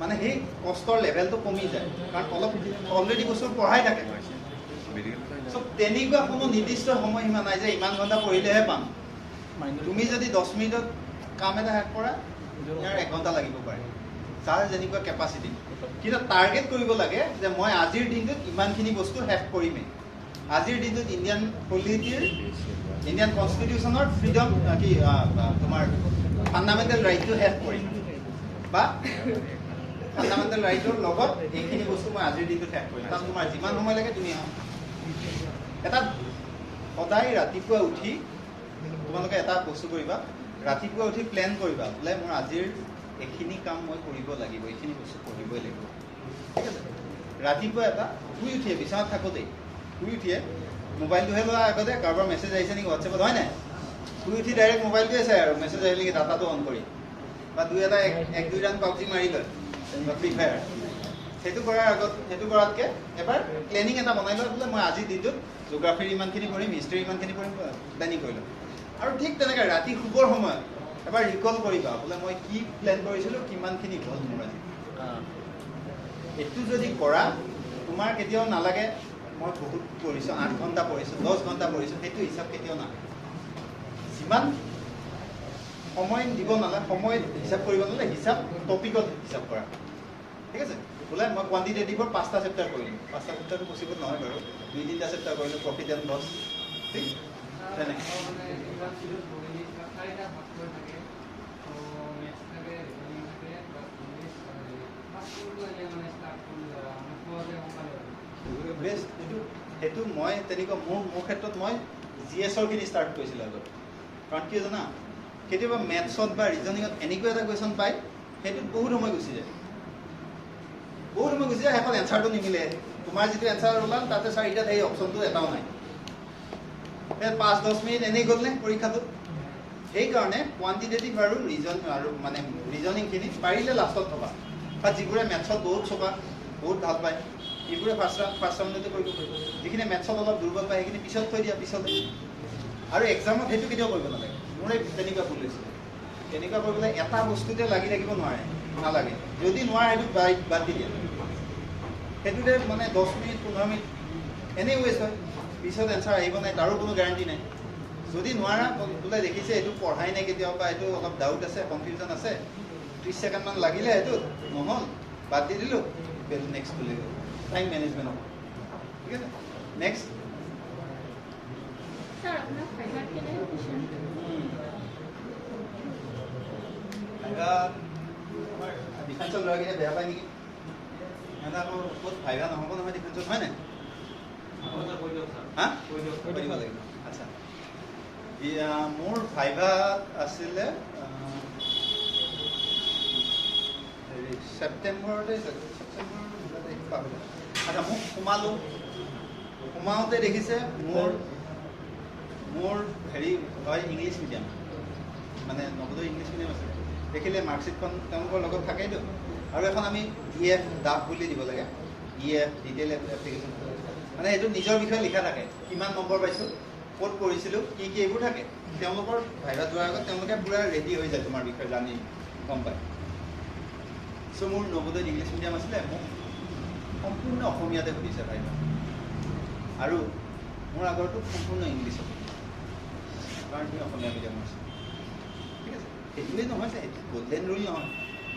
মানে সেই কষ্টৰ লেভেলটো কমি যায় কাৰণ অলপ অলৰেডি বস্তু পঢ়াই থাকে সব তেনেকুৱা কোনো নিৰ্দিষ্ট সময়সীমা নাই যে ইমান ঘণ্টা পঢ়িলেহে পাম তুমি যদি 10 মিনিটত কাম এটা শেষ কৰা ইয়াৰ 1 ঘণ্টা লাগিব পাৰে যাৰ যেনেকুৱা কেপাচিটি কিন্তু টাৰ্গেট কৰিব লাগে যে মই আজিৰ দিনটোত ইমানখিনি বস্তু শেষ কৰিমেই আজিৰ দিনটোত ইণ্ডিয়ান পলিটিৰ ইণ্ডিয়ান কনষ্টিটিউশ্যনৰ ফ্ৰীডম কি তোমাৰ ফাণ্ডামেণ্টেল ৰাইটটো শেষ কৰিম বা ফাণ্ডামেণ্টেল ৰাইটৰ লগত এইখিনি বস্তু মই আজিৰ দিনটোত শেষ কৰিম তাত তোমাৰ যিমান সময় লাগে তুমি এটা সদায় ৰাতিপুৱা উঠি তোমালোকে এটা বস্তু কৰিবা ৰাতিপুৱা উঠি প্লেন কৰিবা বোলে মোৰ আজিৰ এইখিনি কাম মই কৰিব লাগিব এইখিনি বস্তু পঢ়িবই লাগিব ঠিক আছে ৰাতিপুৱা এটা শুই উঠিয়ে বিচনাত থাকোঁতেই শুই উঠিয়ে মোবাইলটোহে লোৱা আগতে কাৰোবাৰ মেছেজ আহিছে নেকি হোৱাটছএপত হয় নাই শুই উঠি ডাইৰেক্ট মোবাইলটোৱে চাই আৰু মেছেজ আহিলে নেকি ডাটাটো অন কৰি বা 1-2 ৰাউণ্ড পাবজি মাৰি লয় বা ফ্ৰী ফায়াৰ সেইটো কৰাৰ আগত সেইটো কৰাতকৈ এবাৰ প্লেনিং এটা বনাই লয় বোলে মই আজিৰ দিনটোত জিঅ'গ্ৰাফিৰ ইমানখিনি পঢ়িম হিষ্ট্ৰীৰ ইমানখিনি পঢ়িম প্লেনিং কৰি লওঁ আৰু ঠিক তেনেকৈ ৰাতি শুবৰ সময়ত এবাৰ ৰিকল কৰিবা বোলে মই কি প্লেন কৰিছিলোঁ কিমানখিনি হ'ল মোৰ আজি এইটো যদি কৰা তোমাৰ কেতিয়াও নালাগে মই বহুত পঢ়িছোঁ 8 ঘণ্টা পঢ়িছোঁ 10 ঘণ্টা পঢ়িছোঁ সেইটো হিচাপ কেতিয়াও নালাগে যিমান সময় দিব নালাগে সময় হিচাপ কৰিব নালাগে হিচাপ টপিকত হিচাপ কৰা ঠিক আছে বোলে মই কোৱান্টিটেটিভৰ 5টা চেপ্টাৰ কৰিলোঁ 5টা চেপ্টাৰটো পচিবল নহয় বাৰু 2-3টা চেপ্টাৰ কৰিলোঁ প্ৰফিট এণ্ড লছ ঠিক তেনেকৈ বেষ্ট সেইটো মই তেনেকুৱা মোৰ ক্ষেত্ৰত মই GS-ৰখিনি ষ্টাৰ্ট কৰিছিলোঁ আগত কাৰণ কিয় জানা কেতিয়াবা মেথছত বা ৰিজনিঙত এনেকুৱা এটা কুৱেশ্যন পায় সেইটোত বহুত সময় গুচি যায় শেষত এনচাৰটো নিমিলে তোমাৰ যিটো এনচাৰ ওলাল তাতে 4টাত সেই অপশ্যনটো এটাও নাই 5-10 মিনিট এনেই গ'ল নে পৰীক্ষাটোত সেইকাৰণে কোৱান্টিটেটিভ আৰু মানে ৰিজনিংখিনি পাৰিলে লাষ্টত থবা বা যিবোৰে মেথছত বহুত চোকা বহুত ভাল পায় এইবোৰে ফাৰ্ষ্ট ৰাউণ্ডতে কৰিব পাৰিব যিখিনি মেথছত অলপ দুৰ্বল পায় সেইখিনি পিছত থৈ দিয়া পিছতে আৰু এক্সামত সেইটো কেতিয়াও কৰিব নালাগে মোৰে তেনেকুৱা ভুল হৈছিলে তেনেকুৱা কৰিবলৈ এটা বস্তুতে লাগি থাকিব নালাগে যদি নোৱাৰে সেইটো বাদ দি দিয়া সেইটোতে মানে 10 মিনিট 15 মিনিট এনেই ৱেষ্ট হয় পিছত এনচাৰ আহিব নাই তাৰো কোনো গেৰাণ্টি নাই যদি নোৱাৰা বোলে দেখিছে এইটো পঢ়াই নাই কেতিয়াও বা এইটো অলপ ডাউট আছে কনফিউজন আছে 30 ছেকেণ্ডমান লাগিলে এইটো নহ'ল বাদ দি দিলোঁ নেক্সট বুলি গ'ল টাইম মেনেজমেণ্ট হ'ব ঠিক আছে নেক্সট স্যার আপনার ফাইবার কেনে কোশ্চেন ডিফেন্সৰ ল'ৰাকেইটা বেয়া পায় নেকি সিহঁতে আকৌ ক'ত ফাইভা নহ'ব নহয় ডিফেন্সত হয় নাই হা কৈ দিব লাগিব আচ্ছা মোৰ ফাইভাত আছিলে হেৰি ছেপ্টেম্বৰতে আচ্ছা মোক সোমাওঁতে দেখিছে মোৰ হেৰি হয় ইংলিছ মিডিয়াম মানে নৱোদয় ইংলিছ মিডিয়াম আছে দেখিলে মাৰ্কশ্বিটখন তেওঁলোকৰ লগত থাকেইতো আৰু এখন আমি EF ডাফ বুলি দিব লাগে EF ডিটেইল এপ্লিকেশ্যন মানে এইটো নিজৰ বিষয়ে লিখা থাকে কিমান নম্বৰ পাইছোঁ ক'ত পঢ়িছিলোঁ কি এইবোৰ থাকে তেওঁলোকৰ ভাইভাত যোৱাৰ আগত তেওঁলোকে পূৰা ৰেডি হৈ যায় তোমাৰ বিষয়ে জানি গম পায় চ' মোৰ নৱোদয় ইংলিছ মিডিয়াম আছিলে মোক সম্পূৰ্ণ অসমীয়াতে সুধিছে ভাইভা আৰু মোৰ আগৰটো সম্পূৰ্ণ ইংলিছত কাৰণ সি অসমীয়া মিডিয়াম আছে ঠিক আছে সেইটোৱেই নহয় যে এইটো গল্ডেন ৰুল নহয়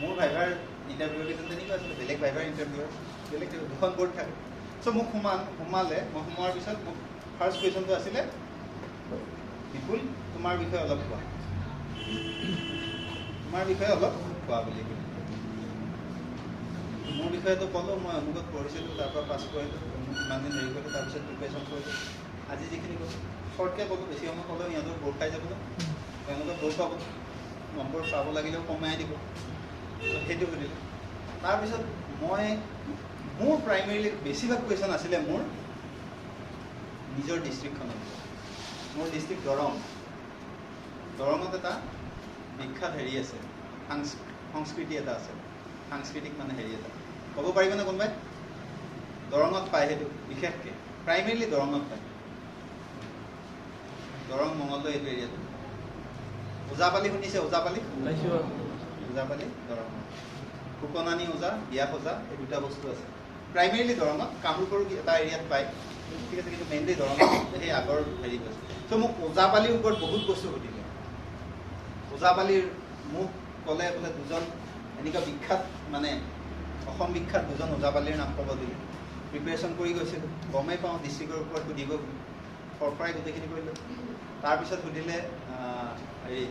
মোৰ ভাইভাৰ ইণ্টাৰভিউৰ কেইজন তেনেকুৱা আছিলে বেলেগ ভাইভাৰ ইণ্টাৰভিউৰ বেলেগ দুখন বৰ্ড থাকে চ' মোক সোমালে মই সোমোৱাৰ পিছত মোক ফাৰ্ষ্ট কুৱেশ্যনটো আছিলে বিপুল তোমাৰ বিষয়ে অলপ কোৱা বুলি মোৰ বিষয়েতো ক'লোঁ মই অমুকত পঢ়িছিলোঁ, তাৰ পৰা পাছ কৰিলোঁ, ইমান দিন হেৰি কৰিলোঁ, তাৰপিছত প্ৰিপেৰেশ্যন কৰিলোঁ। আজি যিখিনি ক'লোঁ শ্বৰ্টকৈ ক'লোঁ, বেছি সময় ক'লেও সিহঁতৰ বোৰ খাই যাব ন, তেওঁলোকে বোৰ পাব, নম্বৰ পাব লাগিলেও কমাই দিব, সেইটো সুধিলোঁ। তাৰপিছত মোৰ প্ৰাইমেৰীলি বেছিভাগ কুৱেশ্যন আছিলে মোৰ নিজৰ ডিষ্ট্ৰিক্টখনত। মোৰ ডিষ্ট্ৰিক্ট দৰঙত এটা বিখ্যাত হেৰি আছে, সংস্কৃতি এটা আছে, সাংস্কৃতিক মানে হেৰি এটা ক'ব পাৰিবনে কোনোবাই? দৰঙত পায় সেইটো বিশেষকৈ, প্ৰাইমেৰীলি দৰঙত পায়, দৰং মঙলদৈ এইটো এৰিয়াটো। ওজাপালি শুনিছে? ওজাপালি দৰং, ফুকনানী ওজা, বিয়া সজা, এই দুটা বস্তু আছে প্ৰাইমেৰীলি দৰঙত। কামৰূপৰো এটা এৰিয়াত পায়, ঠিক আছে, কিন্তু মেইনলি দৰঙত সেই আগৰ হেৰি কৈছে। ত' মোক ওজাপালিৰ ওপৰত বহুত বস্তু সুধিলে। ওজাপালিৰ মোক ক'লে বোলে দুজন এনেকুৱা বিখ্যাত মানে অসম বিখ্যাত দুজন ওজাপালিৰ নাম ক'ব দিলে। প্ৰিপেৰেশ্যন কৰি গৈছিলোঁ, গমেই পাওঁ ডিষ্ট্ৰিক্টৰ ওপৰত সুধিব বুলি, পৰাই গোটেইখিনি কৰিলোঁ। তাৰপিছত সুধিলে হেৰি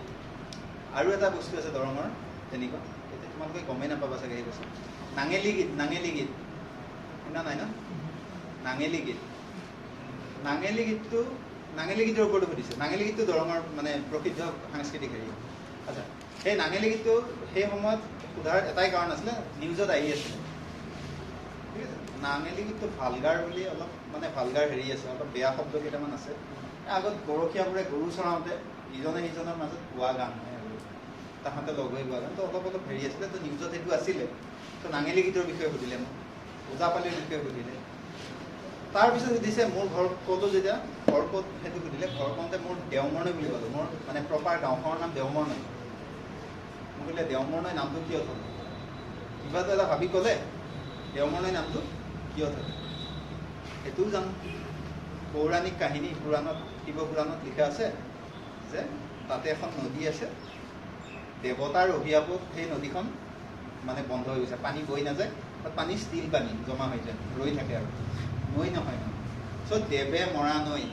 আৰু এটা বস্তু আছে দৰঙৰ তেনেকুৱা, এতিয়া তোমালোকে গমেই নাপাবা চাগে সেই বস্তু, নাঙেলি গীত শুনা নাই ন? নাঙেলি গীতৰ ওপৰতো সুধিছে। নাঙেলি গীতটো দৰঙৰ মানে প্ৰসিদ্ধ সাংস্কৃতিক হেৰি। আচ্ছা, সেই নাঙেলি গীতটো সেই সময়ত সোধাৰ এটাই কাৰণ আছিলে, নিউজত আহি আছিলে, ঠিক আছে। নাঙেলি গীতটো ভালগাৰ বুলি অলপ মানে ভালগাৰ হেৰি আছে, অলপ বেয়া শব্দ কেইটামান আছে। আগত গৰখীয়াবোৰে গৰু চৰাওঁতে ইজনে সিজনৰ মাজত গোৱা গান, তাহাঁতে লগ হৈ গোৱা গান, তো অলপ হেৰি আছিলে, তো নিউজত সেইটো আছিলে। তো নাঙেলি গীতৰ বিষয়ে সুধিলে মোক, ওজাপালিৰ বিষয়ে সুধিলে। তাৰপিছত সুধিছে মোৰ ঘৰ ক'লোঁ যেতিয়া, ঘৰ ক'ত সেইটো সুধিলে। ঘৰ কওঁতে মোৰ দেওমৰনৈ বুলি ক'লোঁ, মোৰ মানে প্ৰপাৰ গাঁওখনৰ নাম দেওমৰনৈ। মোক ক'লে দেওমৰনৈ নামটো কিয় থ'ল? কিবাটো এটা ভাবি ক'লে দেওমৰনৈ নামটো কিয় থ'ল, সেইটোও জানো। পৌৰাণিক কাহিনী পুৰাণত, শিৱপুৰাণত লিখা আছে যে তাতে এখন নদী আছে, দেৱতাৰ অভিশাপত সেই নদীখন মানে বন্ধ হৈ গৈছে, পানী বৈ নাযায়, তাত পানী ষ্টিল পানী জমা হৈ যায়, ৰৈ থাকে আৰু নৈ নহয় মানে। চ' দেৱে মৰা নৈ,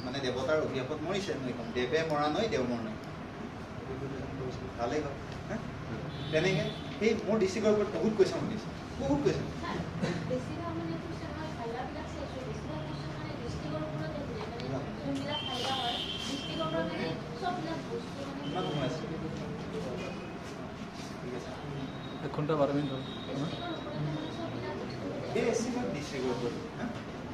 মানে দেৱতাৰ অভিশাপত মৰিছে নৈখন, দেৱে মৰা নৈ দেওমৰনৈ, ভালেই হ'ল। তেনেকৈ সেই মোৰ ডিষ্ট্ৰিক্টৰ ওপৰত বহুত কুৱেশ্যন সুধিছে, বহুত কুৱেশ্যন। এক ঘণ্টা 12 মিনিট হ'ল।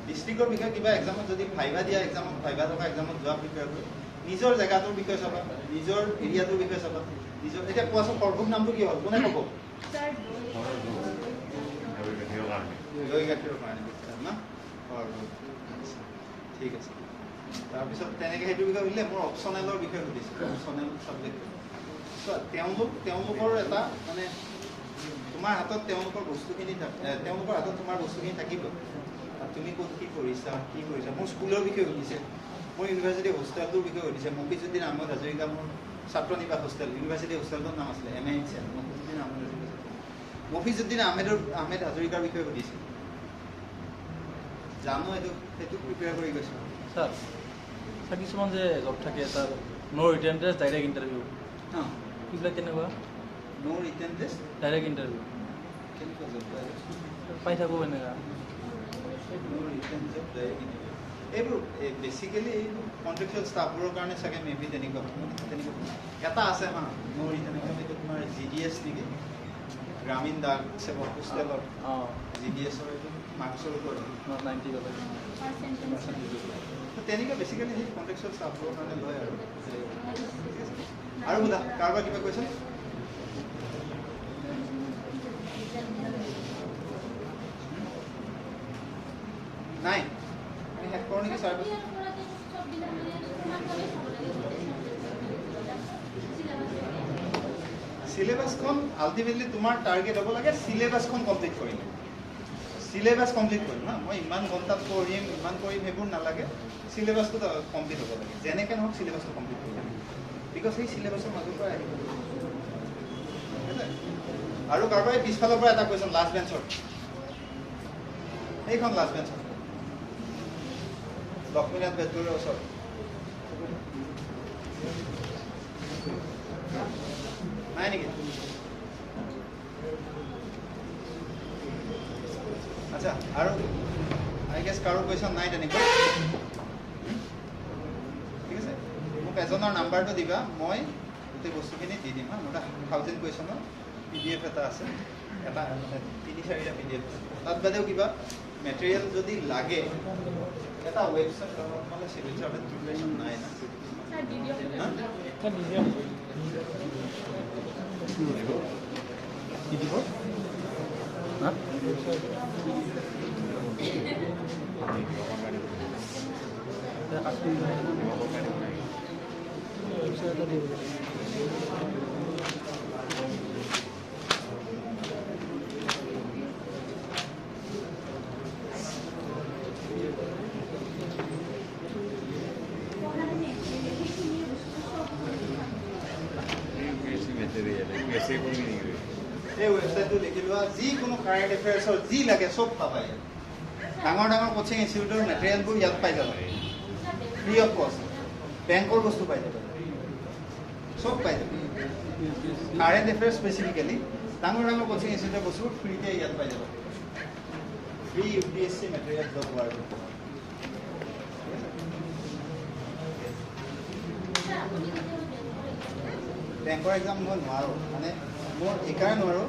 ডিষ্ট্ৰিক্টৰ বিষয়ে কিবা এক্সামত যদি ভাইভা দিয়া, এক্সামত ভাইভা থকা এক্সামত যোৱা প্ৰিপেয়াৰ কৰি নিজৰ জেগাটোৰ বিষয়ে চাবা, নিজৰ এৰিয়াটোৰ বিষয়ে চাবা, নিজৰ। এতিয়া কোৱাচোন সৰভোগ নামটো কি হ'ল, কোনে ক'ব? দৈ গাখীৰৰ কাৰণে বিখ্যাত ন সৰভোগ, ঠিক আছে। তাৰপিছত তেনেকৈ সেইটো বিষয়ে সুধিলে। মোৰ অপশ্যনেলৰ বিষয়ে সুধিছে, অপশ্যনেল ছাবজেক্ট। তেওঁলোকৰ এটা মানে তোমাৰ হাতত তেওঁলোকৰ বস্তুখিনি, তেওঁলোকৰ হাতত তোমাৰ বস্তুখিনি থাকিব, তুমি ক'ত কি কৰিছা, মোৰ স্কুলৰ বিষয়ে সুধিছে, মোৰ ইউনিভাৰ্চিটি হোষ্টেলটোৰ বিষয়ে সুধিছে। মফিজুদ্দিন আহমেদ হাজৰিকা মোৰ ছাত্ৰ নিবাস হোষ্টেল, ইউনিভাৰ্চিটি হোষ্টেলটোৰ নাম আছিলে MAHL, মফিজুদ্দিন আহমেদ হাজৰিকাৰ বিষয়ে সুধিছে। জানো সেইটো প্ৰিপেয়াৰ কৰি গৈছোঁ। ছাৰ কিছুমান যে জব থাকে তাৰ ন' ৰিটেন টেষ্ট ডাইৰেক্ট ইণ্টাৰভিউ, সেইবিলাক কেনেকুৱা? ন' ৰিটেন টেষ্ট ডাইৰেক্ট ইণ্টাৰভিউ কেনেকুৱা জব পাই থাকোঁ এনেকুৱা? এইবোৰ বেচিকেলি এইবোৰ কণ্ট্ৰেকচুৱেল ষ্টাফবোৰৰ কাৰণে চাগে মেবি তেনেকুৱা এটা আছে হা। মোৰ তেনেকুৱা এইটো তোমাৰ GDS নেকি, গ্ৰামীণ ডাক সেৱক হোষ্টেলৰ GDSৰ এইটো মাৰ্কছৰ ওপৰত 90 তেনেকুৱা বেচিকেলি সেই কণ্ট্ৰেকচুৱেল ষ্টাফবোৰৰ কাৰণে লয় আৰু সোধা কাৰোবাৰ কিবা কৈছে? নাই শেষ কৰোঁ নেকি ছাৰ? চিলেবাছখন আল্টিমেটলি তোমাৰ টাৰ্গেট হ'ব লাগে চিলেবাছখন কমপ্লিট কৰিলে। চিলেবাছ কমপ্লিট কৰিম না, মই ইমান ঘণ্টাত পঢ়িম ইমান কৰিম সেইবোৰ নালাগে, চিলেবাছটো কমপ্লিট হ'ব লাগে। যেনেকৈ নহওক চিলেবাছটো কমপ্লিট কৰিব লাগে, বিকজ সেই চিলেবাছৰ মাজৰ পৰা আহিব। আৰু কাৰোবাৰ পিছফালৰ পৰা এটা কুৱেশ্যন লাষ্ট বেঞ্চৰ, এইখন লাষ্ট বেঞ্চৰ লক্ষ্মীনাথ বেজবৰুৱাৰ ওচৰত। নাই নেকি? আচ্ছা আৰু আই গেছ কাৰো কুৱেশ্যন নাই তেনেকৈ ঠিক আছে মোক এজনৰ নাম্বাৰটো দিবা মই গোটেই বস্তুখিনি দি দিম হা মোৰ 1000 কুৱেশ্যনৰ PDF এটা আছে এটা 3-4টা PDF তাত বাদেও কিবা মেটেৰিয়েল যদি লাগে এটা ৱেবছাইট মানে চিগনেচাৰ টিউটোৰিয়েল নাই না স্যাৰ ভিডিও হা? কি দিব হা এই ৱেবছাইটটো লিখি লোৱা যিকোনো কাৰেণ্ট এফেয়াৰ্ছৰ যি লাগে চব পাবা ইয়াত ডাঙৰ ডাঙৰ কোচিং ইনষ্টিটিউটৰ মেটেৰিয়েলবোৰ ইয়াত পাই যাবা ফ্ৰী অফ কষ্ট বেংকৰ বস্তু পাই যাবা চব পাই যাবা কাৰেণ্ট এফেয়াৰ্ছ স্পেচিফিকেলি ডাঙৰ ডাঙৰ কোচিং ইনষ্টিটিউটৰ বস্তুবোৰ ফ্ৰীতে ইয়াত পাই যাবা free UPSC material job ward বেংকৰ এক্সাম মই নোৱাৰোঁ মানে মোৰ এইকাৰণে নোৱাৰোঁ